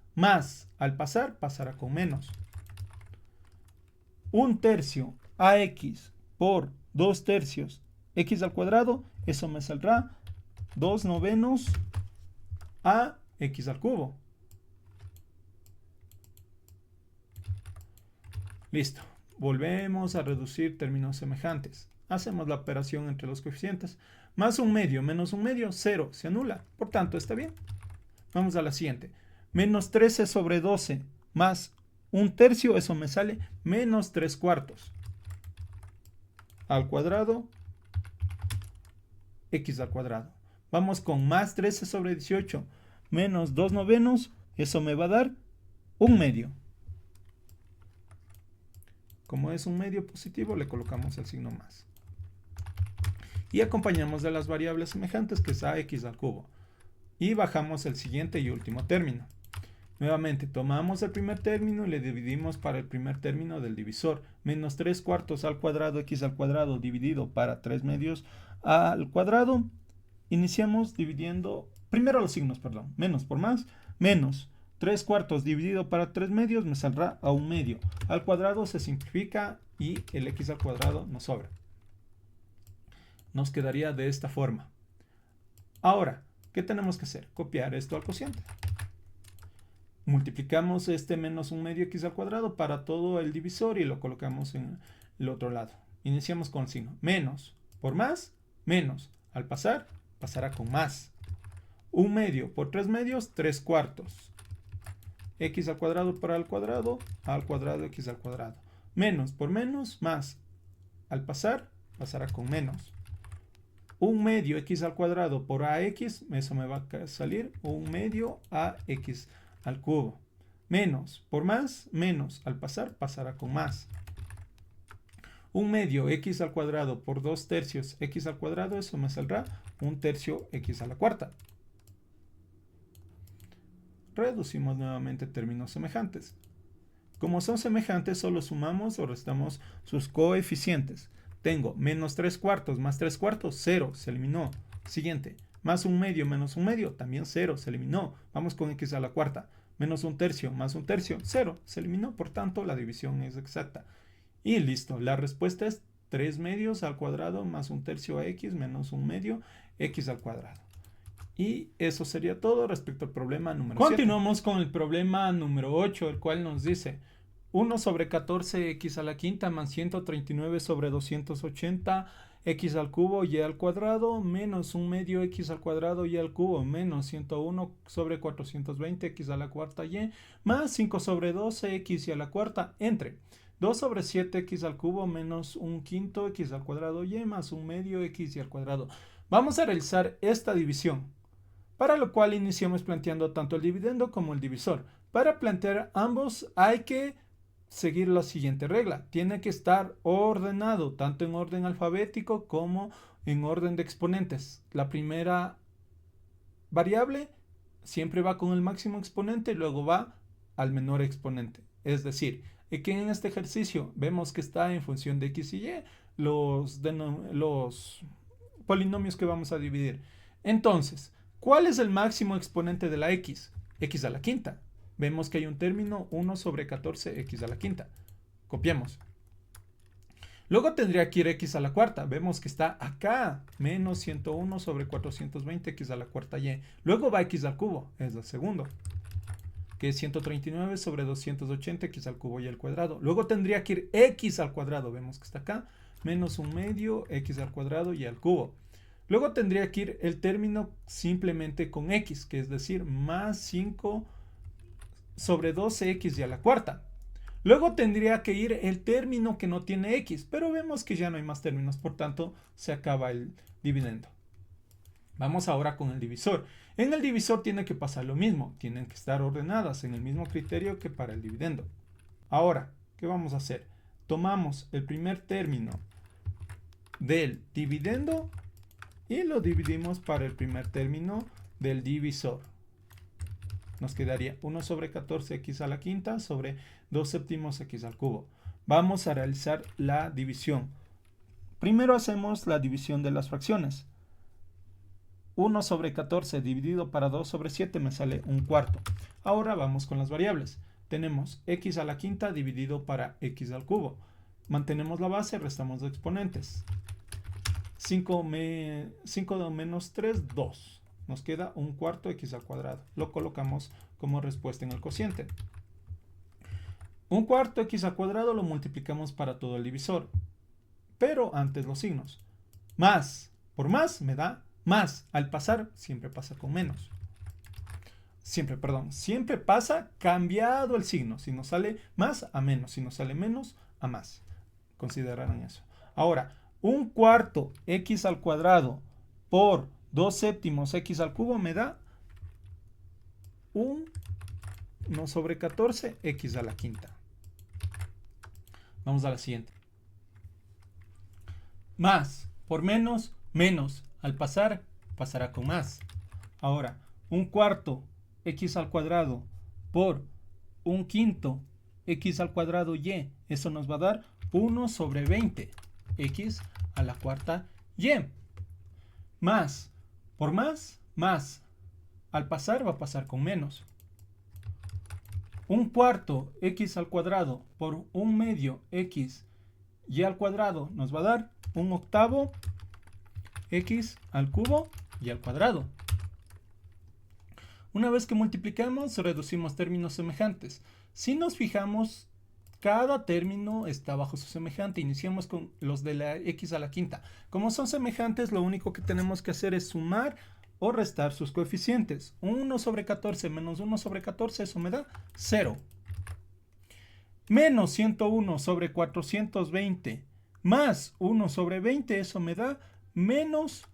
al pasar, pasará con menos. 1 tercio ax por 2 tercios x al cuadrado, eso me saldrá 2 novenos a x al cubo. Listo. Volvemos a reducir términos semejantes. Hacemos la operación entre los coeficientes. Más 1 medio menos 1 medio, 0, se anula. Por tanto, está bien. Vamos a la siguiente. Menos 13 sobre 12 más 1 tercio, eso me sale menos 3 cuartos. Al cuadrado, x al cuadrado. Vamos con más 13 sobre 18 menos 2 novenos, eso me va a dar 1 medio. Como es un medio positivo, le colocamos el signo más. Y acompañamos de las variables semejantes, que es ax al cubo. Y bajamos el siguiente y último término. Nuevamente, tomamos el primer término y le dividimos para el primer término del divisor. Menos 3 cuartos al cuadrado x al cuadrado dividido para 3 medios al cuadrado. Iniciamos dividiendo, primero los signos, perdón. Menos por más, menos 3 cuartos dividido para 3 medios me saldrá a 1 medio. Al cuadrado se simplifica y el x al cuadrado nos sobra. Nos quedaría de esta forma. Ahora, ¿qué tenemos que hacer? Copiar esto al cociente. Multiplicamos este menos 1 medio x al cuadrado para todo el divisor y lo colocamos en el otro lado. Iniciamos con el signo. Menos por más, menos. Al pasar, pasará con más. 1 medio por 3 medios, 3 cuartos. X al cuadrado por al cuadrado x al cuadrado. Menos por menos, más. Al pasar, pasará con menos. 1 medio x al cuadrado por ax, eso me va a salir 1 medio ax al cubo. Menos por más, menos. Al pasar, pasará con más. 1 medio x al cuadrado por 2 tercios x al cuadrado, eso me saldrá 1 tercio x a la cuarta. Reducimos nuevamente términos semejantes. Como son semejantes, solo sumamos o restamos sus coeficientes. Tengo menos 3 cuartos más 3 cuartos, 0, se eliminó. Siguiente, más 1 medio menos 1 medio, también 0, se eliminó. Vamos con x a la cuarta. Menos 1 tercio más 1 tercio, 0, se eliminó. Por tanto, la división es exacta. Y listo, la respuesta es 3 medios al cuadrado más 1 tercio a x menos 1 medio x al cuadrado. Y eso sería todo respecto al problema número 7. Continuamos con el problema número 8, el cual nos dice 1 sobre 14x a la quinta más 139 sobre 280 x al cubo y al cuadrado menos 1 medio x al cuadrado y al cubo menos 101 sobre 420 x a la cuarta y más 5 sobre 12 x y a la cuarta entre 2 sobre 7 x al cubo menos 1 quinto x al cuadrado y más 1 medio x y al cuadrado. Vamos a realizar esta división, para lo cual iniciamos planteando tanto el dividendo como el divisor. Para plantear ambos hay que seguir la siguiente regla. Tiene que estar ordenado, tanto en orden alfabético como en orden de exponentes. La primera variable siempre va con el máximo exponente y luego va al menor exponente. Es decir, que en este ejercicio vemos que está en función de x y y los polinomios que vamos a dividir. Entonces, ¿cuál es el máximo exponente de la x? x a la quinta. Vemos que hay un término 1 sobre 14 x a la quinta. Copiamos. Luego tendría que ir x a la cuarta. Vemos que está acá. Menos 101 sobre 420 x a la cuarta y. Luego va x al cubo. Es el segundo. Que es 139 sobre 280 x al cubo y al cuadrado. Luego tendría que ir x al cuadrado. Vemos que está acá. Menos un medio x al cuadrado y al cubo. Luego tendría que ir el término simplemente con x. Que es decir, más 5 sobre 12x y a la cuarta. Luego tendría que ir el término que no tiene x, pero vemos que ya no hay más términos, por tanto se acaba el dividendo. Vamos ahora con el divisor. En el divisor tiene que pasar lo mismo, tienen que estar ordenadas en el mismo criterio que para el dividendo. Ahora, ¿qué vamos a hacer? Tomamos el primer término del dividendo y lo dividimos para el primer término del divisor. Nos quedaría 1 sobre 14 x a la quinta sobre 2 séptimos x al cubo. Vamos a realizar la división. Primero hacemos la división de las fracciones. 1 sobre 14 dividido para 2 sobre 7 me sale un cuarto. Ahora vamos con las variables. Tenemos x a la quinta dividido para x al cubo. Mantenemos la base, restamos los exponentes. 5 menos 3, 2. Nos queda un cuarto x al cuadrado. Lo colocamos como respuesta en el cociente. Un cuarto x al cuadrado lo multiplicamos para todo el divisor. Pero antes los signos. Más por más me da más. Al pasar siempre pasa con menos. Siempre pasa cambiado el signo. Si nos sale más a menos. Si nos sale menos a más. Considerarán eso. Ahora, un cuarto x al cuadrado por 2 séptimos x al cubo me da 1 sobre 14 x a la quinta. Vamos a la siguiente. Más por menos, menos. Al pasar, pasará con más. Ahora, un cuarto x al cuadrado por un quinto x al cuadrado y. Eso nos va a dar 1 sobre 20 x a la cuarta y. Más por más, más. Al pasar va a pasar con menos. Un cuarto x al cuadrado por un medio x y al cuadrado nos va a dar un octavo x al cubo y al cuadrado. Una vez que multiplicamos, reducimos términos semejantes. Si nos fijamos, cada término está bajo su semejante. Iniciamos con los de la x a la quinta. Como son semejantes, lo único que tenemos que hacer es sumar o restar sus coeficientes. 1 sobre 14 menos 1 sobre 14, eso me da 0. Menos 101 sobre 420 más 1 sobre 20, eso me da menos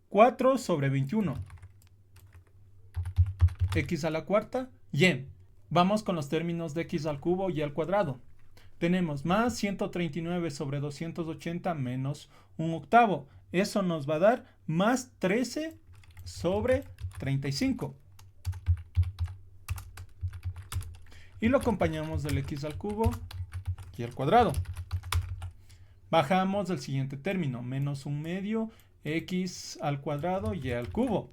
4 sobre 21. X a la cuarta, y. Vamos con los términos de x al cubo y al cuadrado. Tenemos más 139 sobre 280 menos un octavo. Eso nos va a dar más 13 sobre 35. Y lo acompañamos del x al cubo y al cuadrado. Bajamos del siguiente término, menos un medio x al cuadrado y al cubo.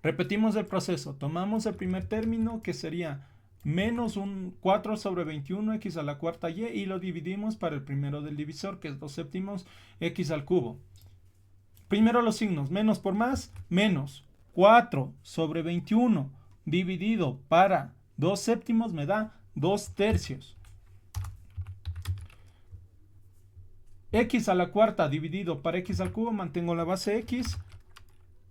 Repetimos el proceso. Tomamos el primer término, que sería menos un 4 sobre 21 x a la cuarta y lo dividimos para el primero del divisor, que es 2 séptimos x al cubo. Primero los signos, menos por más, menos 4 sobre 21 dividido para 2 séptimos me da 2 tercios. X a la cuarta dividido para x al cubo, mantengo la base x,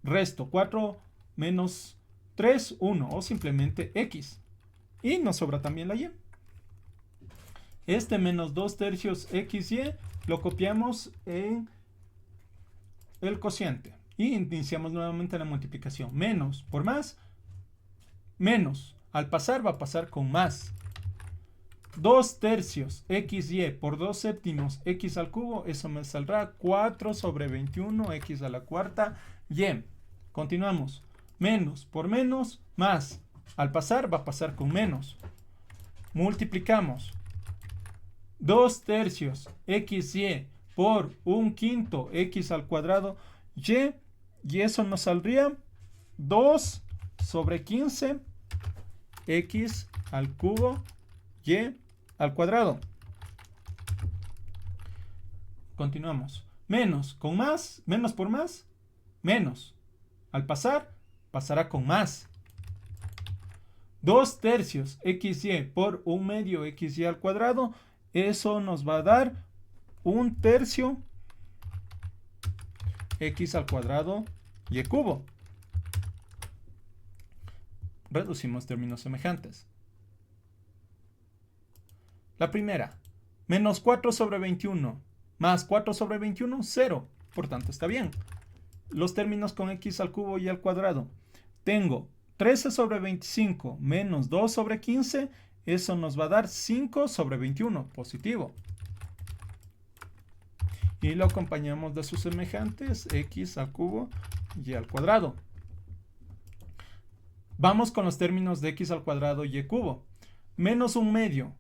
resto 4 menos 3, 1 o simplemente x. Y nos sobra también la y. Este menos 2 tercios xy lo copiamos en el cociente. Y iniciamos nuevamente la multiplicación. Menos por más, menos. Al pasar va a pasar con más. 2 tercios xy por 2 séptimos x al cubo. Eso me saldrá 4 sobre 21 x a la cuarta y. Continuamos. Menos por menos, más. Al pasar va a pasar con menos. Multiplicamos. 2 tercios xy por un quinto x al cuadrado y eso nos saldría 2 sobre 15 x al cubo y al cuadrado. Continuamos. Menos con más, menos por más, menos. Al pasar, pasará con más. 2 tercios xy por 1 medio xy al cuadrado. Eso nos va a dar 1 tercio x al cuadrado y cubo. Reducimos términos semejantes. La primera, menos 4 sobre 21 más 4 sobre 21, 0. Por tanto, está bien. Los términos con x al cubo y al cuadrado. Tengo 13 sobre 25 menos 2 sobre 15. Eso nos va a dar 5 sobre 21, positivo. Y lo acompañamos de sus semejantes, x al cubo y al cuadrado. Vamos con los términos de x al cuadrado y cubo. Menos 1 medio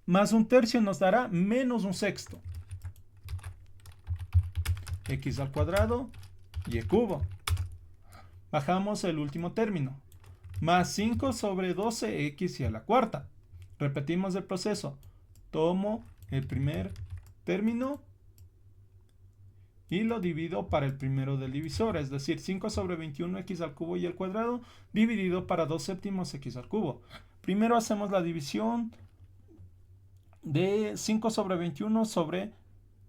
más 1 tercio nos dará menos 1 sexto. X al cuadrado y cubo. Bajamos el último término. Más 5 sobre 12 x y a la cuarta. Repetimos el proceso. Tomo el primer término y lo divido para el primero del divisor, es decir, 5 sobre 21 x al cubo y al cuadrado dividido para 2 séptimos x al cubo. Primero hacemos la división de 5 sobre 21 sobre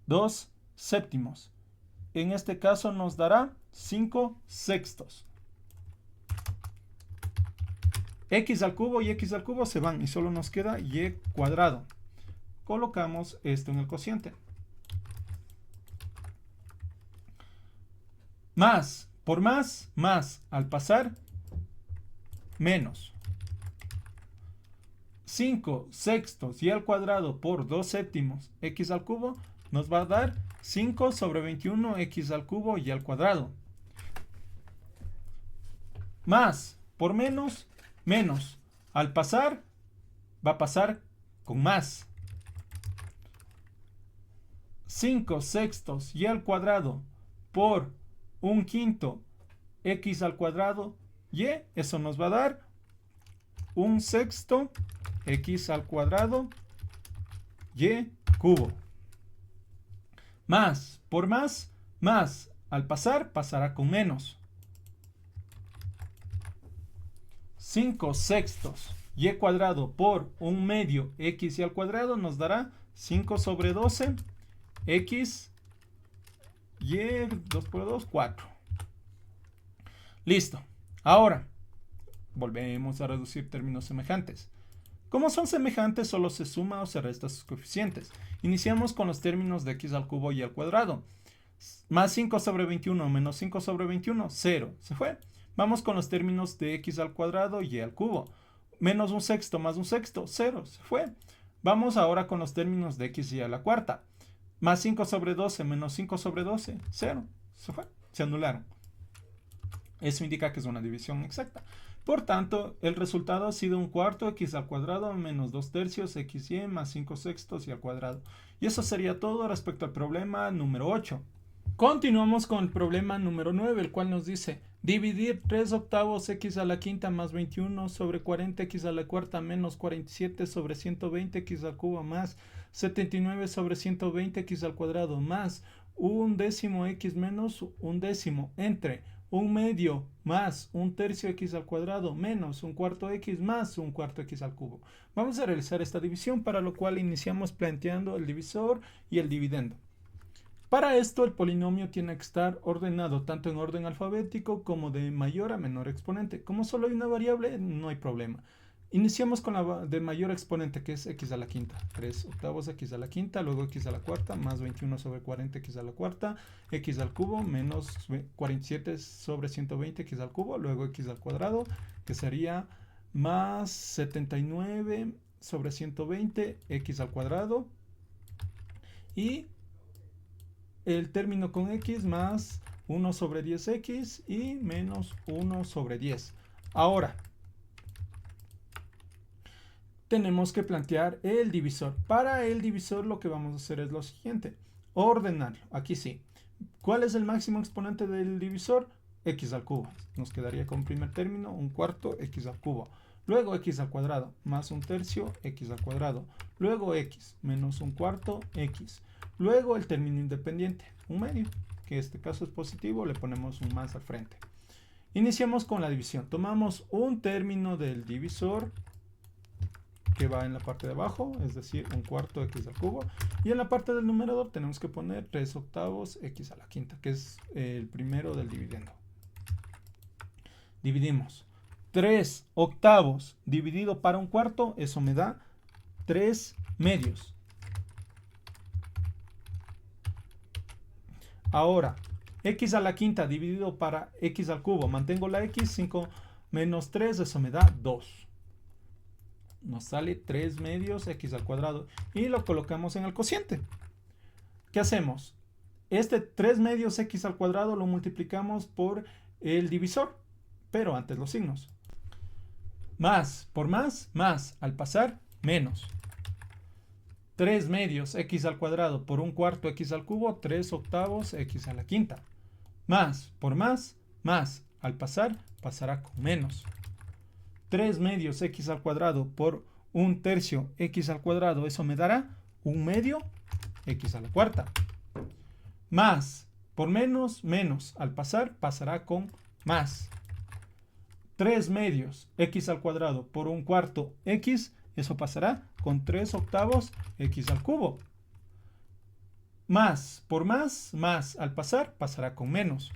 2 séptimos. En este caso nos dará 5 sextos. X al cubo y x al cubo se van y solo nos queda y cuadrado. Colocamos esto en el cociente. Más, por más, al pasar, menos. 5 sextos y al cuadrado por 2 séptimos x al cubo nos va a dar 5 sobre 21 x al cubo y al cuadrado. Más por menos, menos. Al pasar, va a pasar con más. 5 sextos y al cuadrado por 1 quinto x al cuadrado y eso nos va a dar 1 sexto x al cuadrado y cubo. Más por más, al pasar, pasará con menos. 5 sextos y cuadrado por 1 medio x y al cuadrado nos dará 5 sobre 12 x y 2 por 2, 4. Listo. Ahora, volvemos a reducir términos semejantes. Como son semejantes, solo se suma o se resta sus coeficientes. Iniciamos con los términos de x al cubo y al cuadrado. Más 5 sobre 21 menos 5 sobre 21, 0. Se fue. Vamos con los términos de x al cuadrado y al cubo. Menos 1 sexto más 1 sexto, 0. Se fue. Vamos ahora con los términos de x y a la cuarta. Más 5 sobre 12 menos 5 sobre 12, 0. Se fue. Se anularon. Eso indica que es una división exacta. Por tanto, el resultado ha sido 1 cuarto x al cuadrado menos 2 tercios xy más 5 sextos y al cuadrado. Y eso sería todo respecto al problema número 8. Continuamos con el problema número 9, el cual nos dice dividir 3 octavos x a la quinta más 21 sobre 40 x a la cuarta menos 47 sobre 120 x al cubo más 79 sobre 120 x al cuadrado más 1 décimo x menos 1 décimo entre 1 medio más 1 tercio x al cuadrado menos 1 cuarto x más 1 cuarto x al cubo. Vamos a realizar esta división, para lo cual iniciamos planteando el divisor y el dividendo. Para esto el polinomio tiene que estar ordenado tanto en orden alfabético como de mayor a menor exponente. Como solo hay una variable, no hay problema. Iniciamos con la de mayor exponente, que es x a la quinta. 3 octavos x a la quinta, luego x a la cuarta, más 21 sobre 40 x a la cuarta, x al cubo, menos 47 sobre 120 x al cubo, luego x al cuadrado, que sería más 79 sobre 120 x al cuadrado, y el término con x más 1 sobre 10x y menos 1 sobre 10. Ahora, tenemos que plantear el divisor. Para el divisor lo que vamos a hacer es lo siguiente. Ordenarlo. Aquí sí. ¿Cuál es el máximo exponente del divisor? x al cubo. Nos quedaría como primer término 1/4 x al cubo. Luego x al cuadrado más 1/3 x al cuadrado. Luego x menos 1/4 x. Luego el término independiente, 1/2, que en este caso es positivo, le ponemos un más al frente. Iniciamos con la división. Tomamos un término del divisor que va en la parte de abajo, es decir, 1/4 x al cubo. Y en la parte del numerador tenemos que poner 3/8 x a la quinta, que es el primero del dividendo. Dividimos 3/8 dividido para 1/4, eso me da 3/2. Ahora, x a la quinta dividido para x al cubo, mantengo la x, 5 menos 3, eso me da 2. Nos sale 3/2 x al cuadrado y lo colocamos en el cociente. ¿Qué hacemos? Este 3/2 x al cuadrado lo multiplicamos por el divisor, pero antes los signos. Más por más, al pasar, menos. 3/2 x al cuadrado por 1/4 x al cubo, 3/8 x a la quinta. Más por más, al pasar, pasará con menos. 3/2 x al cuadrado por 1/3 x al cuadrado, eso me dará 1/2 x a la cuarta. Más por menos, al pasar, pasará con más. 3/2 x al cuadrado por 1/4 x, eso pasará con 3/8 x al cubo. Más por más, al pasar, pasará con menos.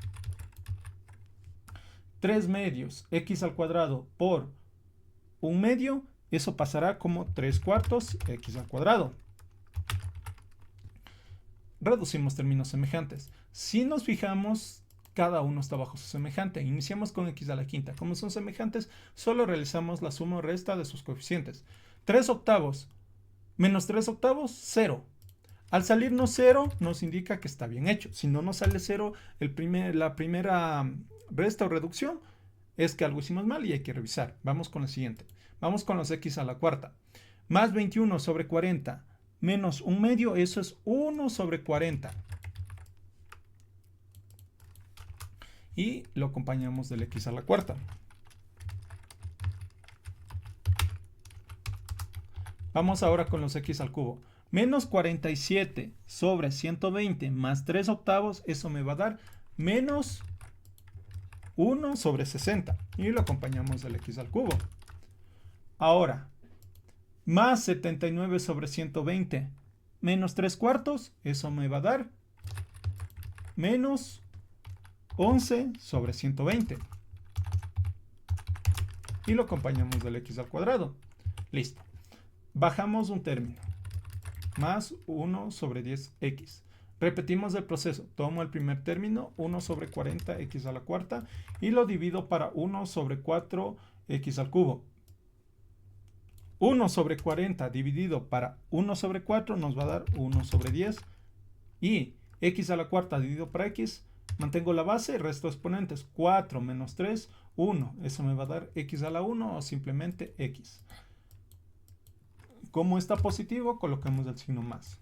3/2 x al cuadrado por 1/2, eso pasará como 3/4 x al cuadrado. Reducimos términos semejantes. Si nos fijamos, cada uno está bajo su semejante. Iniciamos con x a la quinta. Como son semejantes, solo realizamos la suma o resta de sus coeficientes. 3/8 menos 3/8, 0. Al salirnos 0, nos indica que está bien hecho. Si no nos sale 0, la primera resta o reducción, es que algo hicimos mal y hay que revisar. Vamos con la siguiente. Vamos con los x a la cuarta. Más 21 sobre 40 menos 1/2, eso es 1 sobre 40. Y lo acompañamos del x a la cuarta. Vamos ahora con los x al cubo. Menos 47 sobre 120 más 3/8, eso me va a dar menos 1 sobre 60. Y lo acompañamos del x al cubo. Ahora, más 79 sobre 120 menos 3/4, eso me va a dar menos 11 sobre 120. Y lo acompañamos del x al cuadrado. Listo. Bajamos un término. Más 1 sobre 10x. Repetimos el proceso. Tomo el primer término, 1 sobre 40x a la cuarta, y lo divido para 1 sobre 4x al cubo. 1 sobre 40 dividido para 1 sobre 4 nos va a dar 1 sobre 10. Y x a la cuarta dividido para x, mantengo la base, resto exponentes. 4 menos 3, 1. Eso me va a dar x a la 1 o simplemente x. Como está positivo, colocamos el signo más.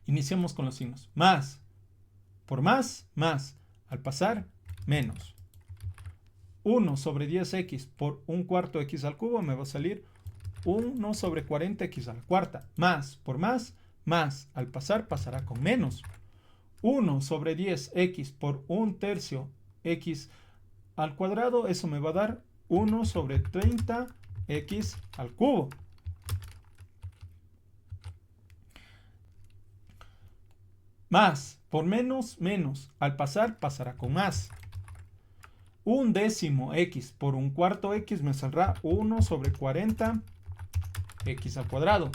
Iniciamos con los signos. Más por más, al pasar, menos. 1 sobre 10x por 1/4 x al cubo me va a salir 1 sobre 40x a la cuarta. Más por más, al pasar, pasará con menos. 1 sobre 10x por 1/3 x al cuadrado, eso me va a dar 1 sobre 30x al cubo. Más por menos, al pasar, pasará con más. 1/10 x por 1/4 x me saldrá 1 sobre 40 x al cuadrado.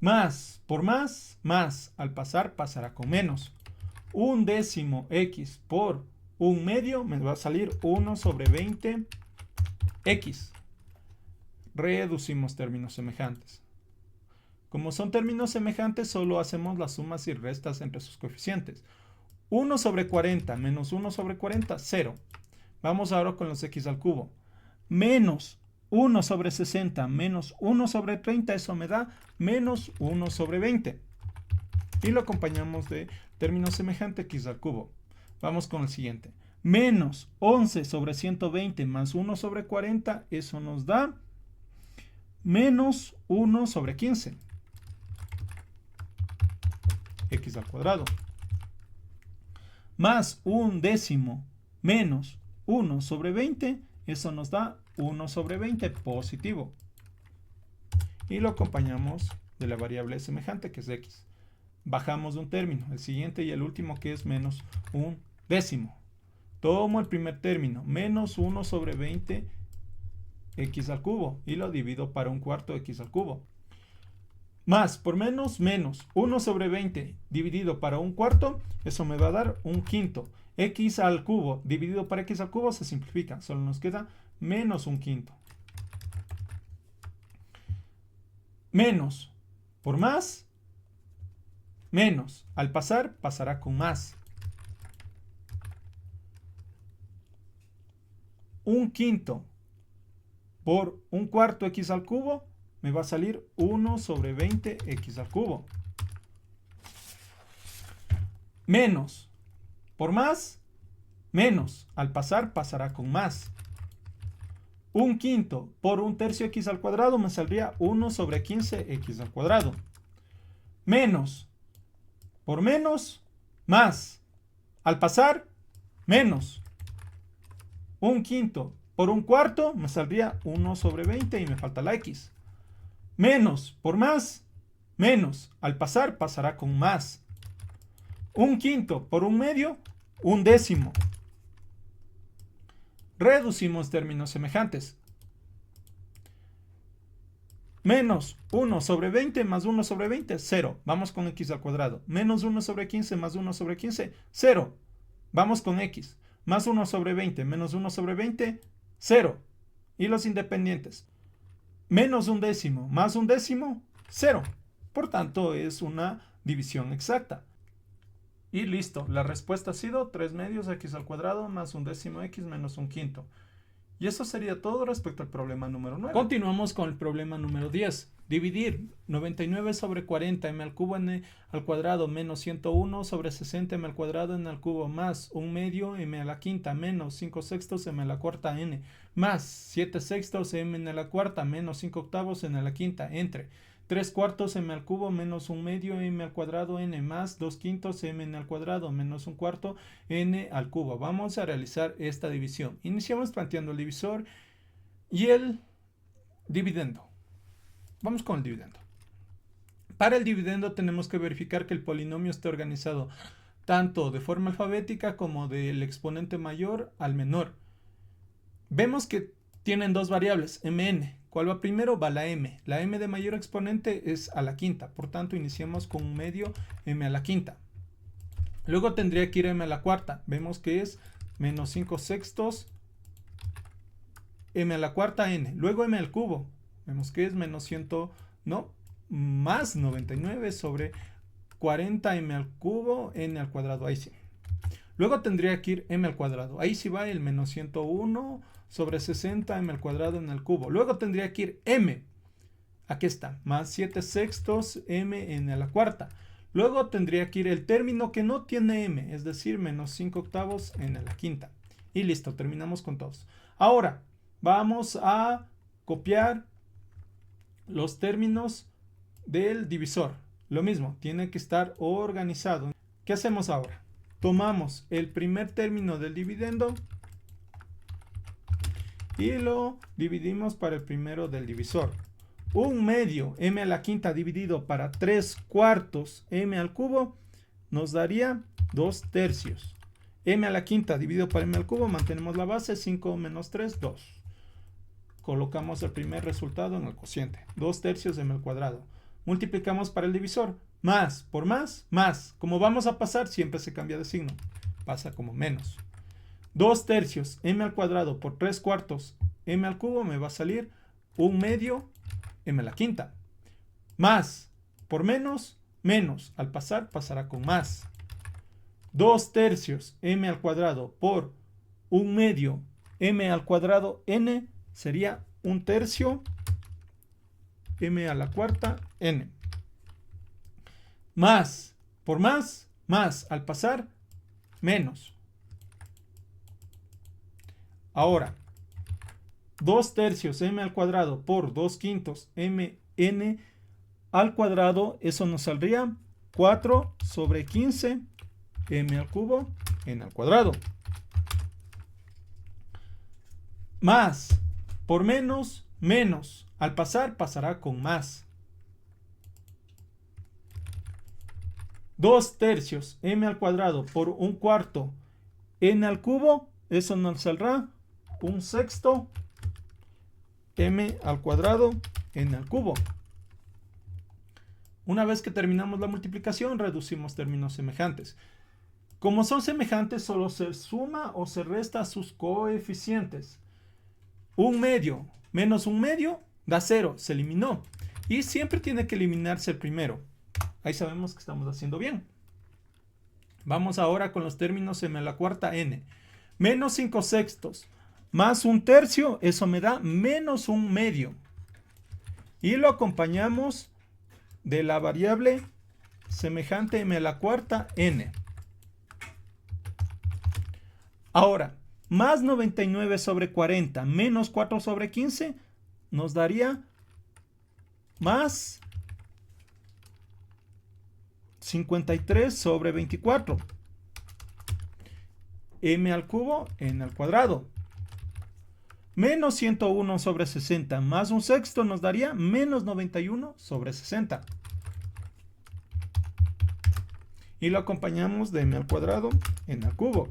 Más por más, al pasar, pasará con menos. 1/10 x por 1/2 me va a salir 1 sobre 20 x. Reducimos términos semejantes. Como son términos semejantes, solo hacemos las sumas y restas entre sus coeficientes. 1 sobre 40 menos 1 sobre 40, 0. Vamos ahora con los x al cubo. Menos 1 sobre 60 menos 1 sobre 30, eso me da menos 1 sobre 20. Y lo acompañamos de término semejante x al cubo. Vamos con el siguiente. Menos 11 sobre 120 más 1 sobre 40, eso nos da menos 1 sobre 15. X al cuadrado. Más un décimo menos 1 sobre 20, eso nos da 1 sobre 20 positivo. Y lo acompañamos de la variable semejante, que es x. Bajamos de un término, el siguiente y el último, que es menos un décimo. Tomo el primer término, menos 1 sobre 20 x al cubo, y lo divido para un cuarto x al cubo. Más por menos, menos 1 sobre 20 dividido para un cuarto, eso me va a dar un quinto. X al cubo dividido para x al cubo se simplifica, solo nos queda menos un quinto. Menos por más, menos. Al pasar, pasará con más. Un quinto por un cuarto x al cubo me va a salir 1 sobre 20 x al cubo. Menos por más, menos. Al pasar, pasará con más. Un quinto por un tercio x al cuadrado me saldría 1 sobre 15 x al cuadrado. Menos por menos, más. Al pasar, menos. Un quinto por un cuarto me saldría 1 sobre 20 y me falta la x. Menos por más, menos. Al pasar, pasará con más. Un quinto por un medio, un décimo. Reducimos términos semejantes. Menos 1 sobre 20 más 1 sobre 20, 0. Vamos con x al cuadrado. Menos 1 sobre 15 más 1 sobre 15, 0. Vamos con x. Más 1 sobre 20 menos 1 sobre 20, 0. Y los independientes. Menos un décimo más un décimo, 0. Por tanto, es una división exacta. Y listo, la respuesta ha sido 3 medios x al cuadrado más un décimo x menos un quinto. Y eso sería todo respecto al problema número 9. Continuamos con el problema número 10. Dividir 99 sobre 40 m al cubo n al cuadrado menos 101 sobre 60 m al cuadrado n al cubo más 1 medio m a la quinta menos 5 sextos m a la cuarta n más 7 sextos m a la cuarta menos 5 octavos n a la quinta entre 3 cuartos m al cubo menos 1 medio m al cuadrado n más 2 quintos m al cuadrado menos 1 cuarto n al cubo. Vamos a realizar esta división. Iniciamos planteando el divisor y el dividendo. Vamos con el dividendo. Para el dividendo tenemos que verificar que el polinomio esté organizado tanto de forma alfabética como del exponente mayor al menor. Vemos que tienen dos variables, mn. ¿Cuál va primero? Va la m. La m de mayor exponente es a la quinta. Por tanto, iniciamos con un medio m a la quinta. Luego tendría que ir m a la cuarta. Vemos que es menos 5 sextos m a la cuarta n. Luego m al cubo. Vemos que es menos más 99 sobre 40 m al cubo n al cuadrado. Ahí sí. Luego tendría que ir m al cuadrado. Ahí sí va el menos 101 sobre 60 m al cuadrado n al cubo. Luego tendría que ir m. Aquí está. Más 7 sextos m n a la cuarta. Luego tendría que ir el término que no tiene m. Es decir, menos 5 octavos n a la quinta. Y listo. Terminamos con todos. Ahora vamos a copiar los términos del divisor. Lo mismo. Tiene que estar organizado. ¿Qué hacemos ahora? Tomamos el primer término del dividendo y lo dividimos para el primero del divisor. Un medio m a la quinta dividido para 3 cuartos m al cubo nos daría 2 tercios. M a la quinta dividido por m al cubo, mantenemos la base, 5 menos 3, 2. Colocamos el primer resultado en el cociente, 2 tercios m al cuadrado. Multiplicamos para el divisor, más por más, más. Como vamos a pasar, siempre se cambia de signo, pasa como menos. 2 tercios m al cuadrado por 3 cuartos m al cubo me va a salir 1 medio m a la quinta. Más por menos, menos. Al pasar, pasará con más. 2 tercios m al cuadrado por 1 medio m al cuadrado n sería 1 tercio m a la cuarta n. Más por más, más. Al pasar, menos. Ahora, 2 tercios m al cuadrado por 2 quintos mn al cuadrado, eso nos saldría 4 sobre 15 m al cubo n al cuadrado. Más por menos, menos. Al pasar, pasará con más. 2 tercios m al cuadrado por 1/4 n al cubo, eso nos saldrá 1/6 m al cuadrado n al cubo. Una vez que terminamos la multiplicación, reducimos términos semejantes. Como son semejantes, solo se suma o se resta sus coeficientes. 1/2 menos 1/2 da 0, se eliminó. Y siempre tiene que eliminarse el primero. Ahí sabemos que estamos haciendo bien. Vamos ahora con los términos m a la cuarta n. Menos 5/6 más 1/3, eso me da menos 1/2. Y lo acompañamos de la variable semejante m a la cuarta n. Ahora, más 99 sobre 40 menos 4 sobre 15 nos daría más 53 sobre 24. M al cubo n al cuadrado. Menos 101 sobre 60 más 1/6 nos daría menos 91 sobre 60. Y lo acompañamos de m al cuadrado n al cubo.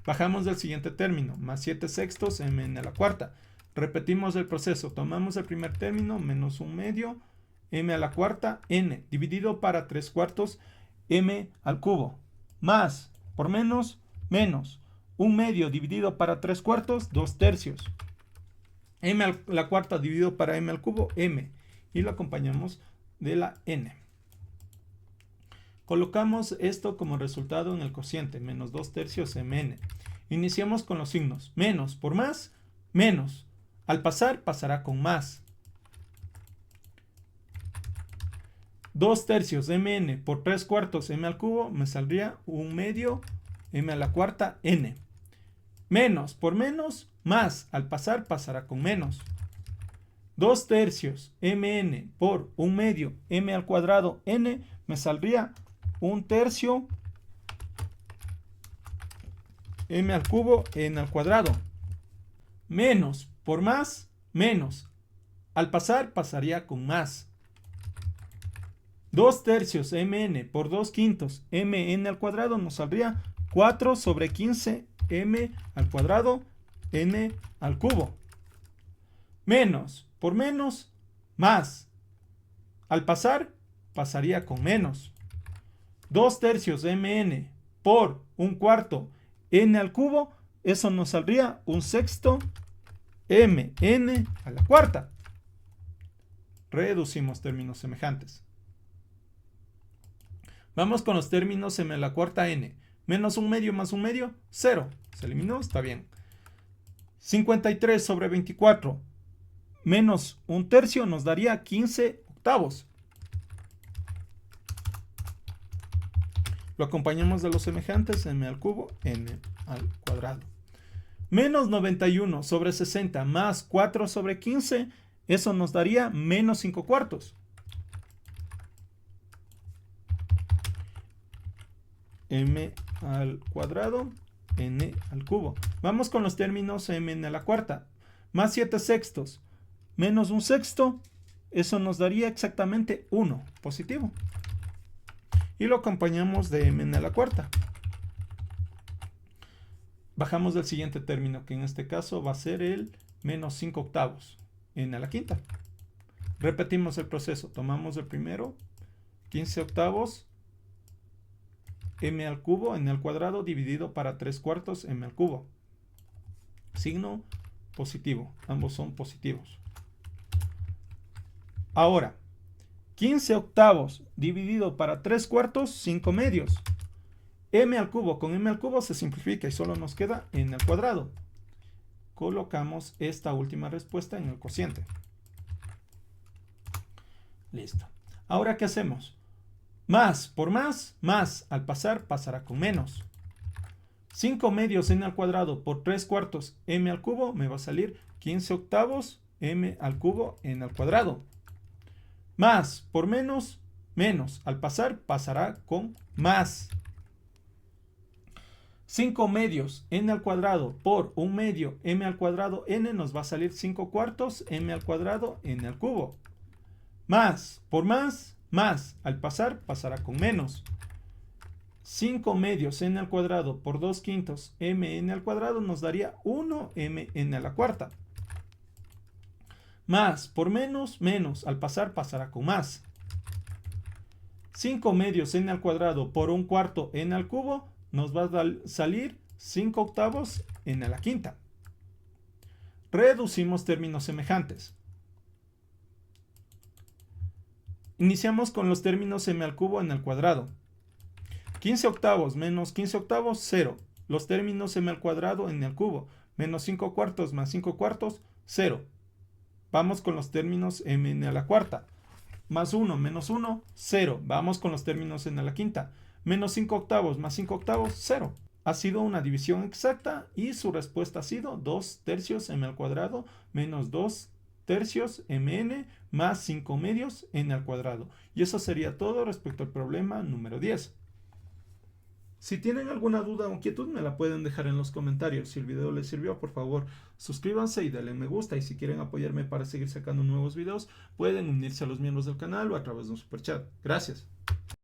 Bajamos del siguiente término, más 7/6 mn a la cuarta. Repetimos el proceso, tomamos el primer término, menos 1/2 m a la cuarta n, dividido para 3/4 m al cubo. Más, por menos, menos. 1/2 dividido para 3/4, 2 tercios. M a la cuarta dividido para m al cubo, m. Y lo acompañamos de la n. Colocamos esto como resultado en el cociente, menos 2 tercios mn. Iniciamos con los signos. Menos por más, menos. Al pasar, pasará con más. 2 tercios mn por 3/4 m al cubo me saldría 1/2 m a la cuarta n. Menos por menos, más. Al pasar, pasará con menos. 2 tercios mn por 1/2 m al cuadrado n me saldría 1/3 m al cubo n al cuadrado. Menos por más, menos. Al pasar, pasaría con más. 2 tercios mn por 2 quintos mn al cuadrado nos saldría 4 sobre 15 m al cuadrado n al cubo. Menos por menos, más. Al pasar, pasaría con menos. 2 tercios mn por 1/4 n al cubo, eso nos saldría 1/6 mn a la cuarta. Reducimos términos semejantes. Vamos con los términos m a la cuarta n. Menos 1/2 más 1/2, 0. Se eliminó, está bien. 53 sobre 24 menos 1/3 nos daría 15/8. Lo acompañamos de los semejantes, m al cubo, n al cuadrado. Menos 91 sobre 60 más 4 sobre 15, eso nos daría menos 5/4. M al cuadrado, n al cubo. Vamos con los términos mn a la cuarta. Más 7/6 menos 1/6, eso nos daría exactamente 1, positivo. Y lo acompañamos de mn a la cuarta. Bajamos del siguiente término, que en este caso va a ser el menos 5/8, n a la quinta. Repetimos el proceso, tomamos el primero, 15/8, m al cubo, n al cuadrado, dividido para 3/4 m al cubo. Signo positivo, ambos son positivos. Ahora, 15/8 dividido para 3/4, 5/2. M al cubo con m al cubo se simplifica y solo nos queda n al cuadrado. Colocamos esta última respuesta en el cociente. Listo. Ahora, ¿qué hacemos? Más por más, más. Al pasar, pasará con menos. 5 medios n al cuadrado por 3 cuartos m al cubo me va a salir 15 octavos m al cubo n al cuadrado. Más por menos, menos. Al pasar, pasará con más. 5 medios n al cuadrado por 1 medio m al cuadrado n nos va a salir 5 cuartos m al cuadrado n al cubo. Más por más, más. Al pasar, pasará con menos. 5 medios n al cuadrado por 2 quintos mn al cuadrado nos daría 1mn a la cuarta. Más por menos, menos. Al pasar, pasará con más. 5 medios n al cuadrado por 1 cuarto n al cubo nos va a salir 5 octavos n a la quinta. Reducimos términos semejantes. Iniciamos con los términos m al cubo n al cuadrado. 15 octavos menos 15 octavos, 0. Los términos m al cuadrado n al cubo. Menos 5 cuartos más 5 cuartos, 0. Vamos con los términos mn a la cuarta. Más 1 menos 1, 0. Vamos con los términos n a la quinta. Menos 5 octavos más 5 octavos, 0. Ha sido una división exacta y su respuesta ha sido 2 tercios m al cuadrado menos 2 tercios mn más 5 medios n al cuadrado. Y eso sería todo respecto al problema número 10. Si tienen alguna duda o inquietud me la pueden dejar en los comentarios. Si el video les sirvió, por favor suscríbanse y denle me gusta. Y si quieren apoyarme para seguir sacando nuevos videos, pueden unirse a los miembros del canal o a través de un super chat. Gracias.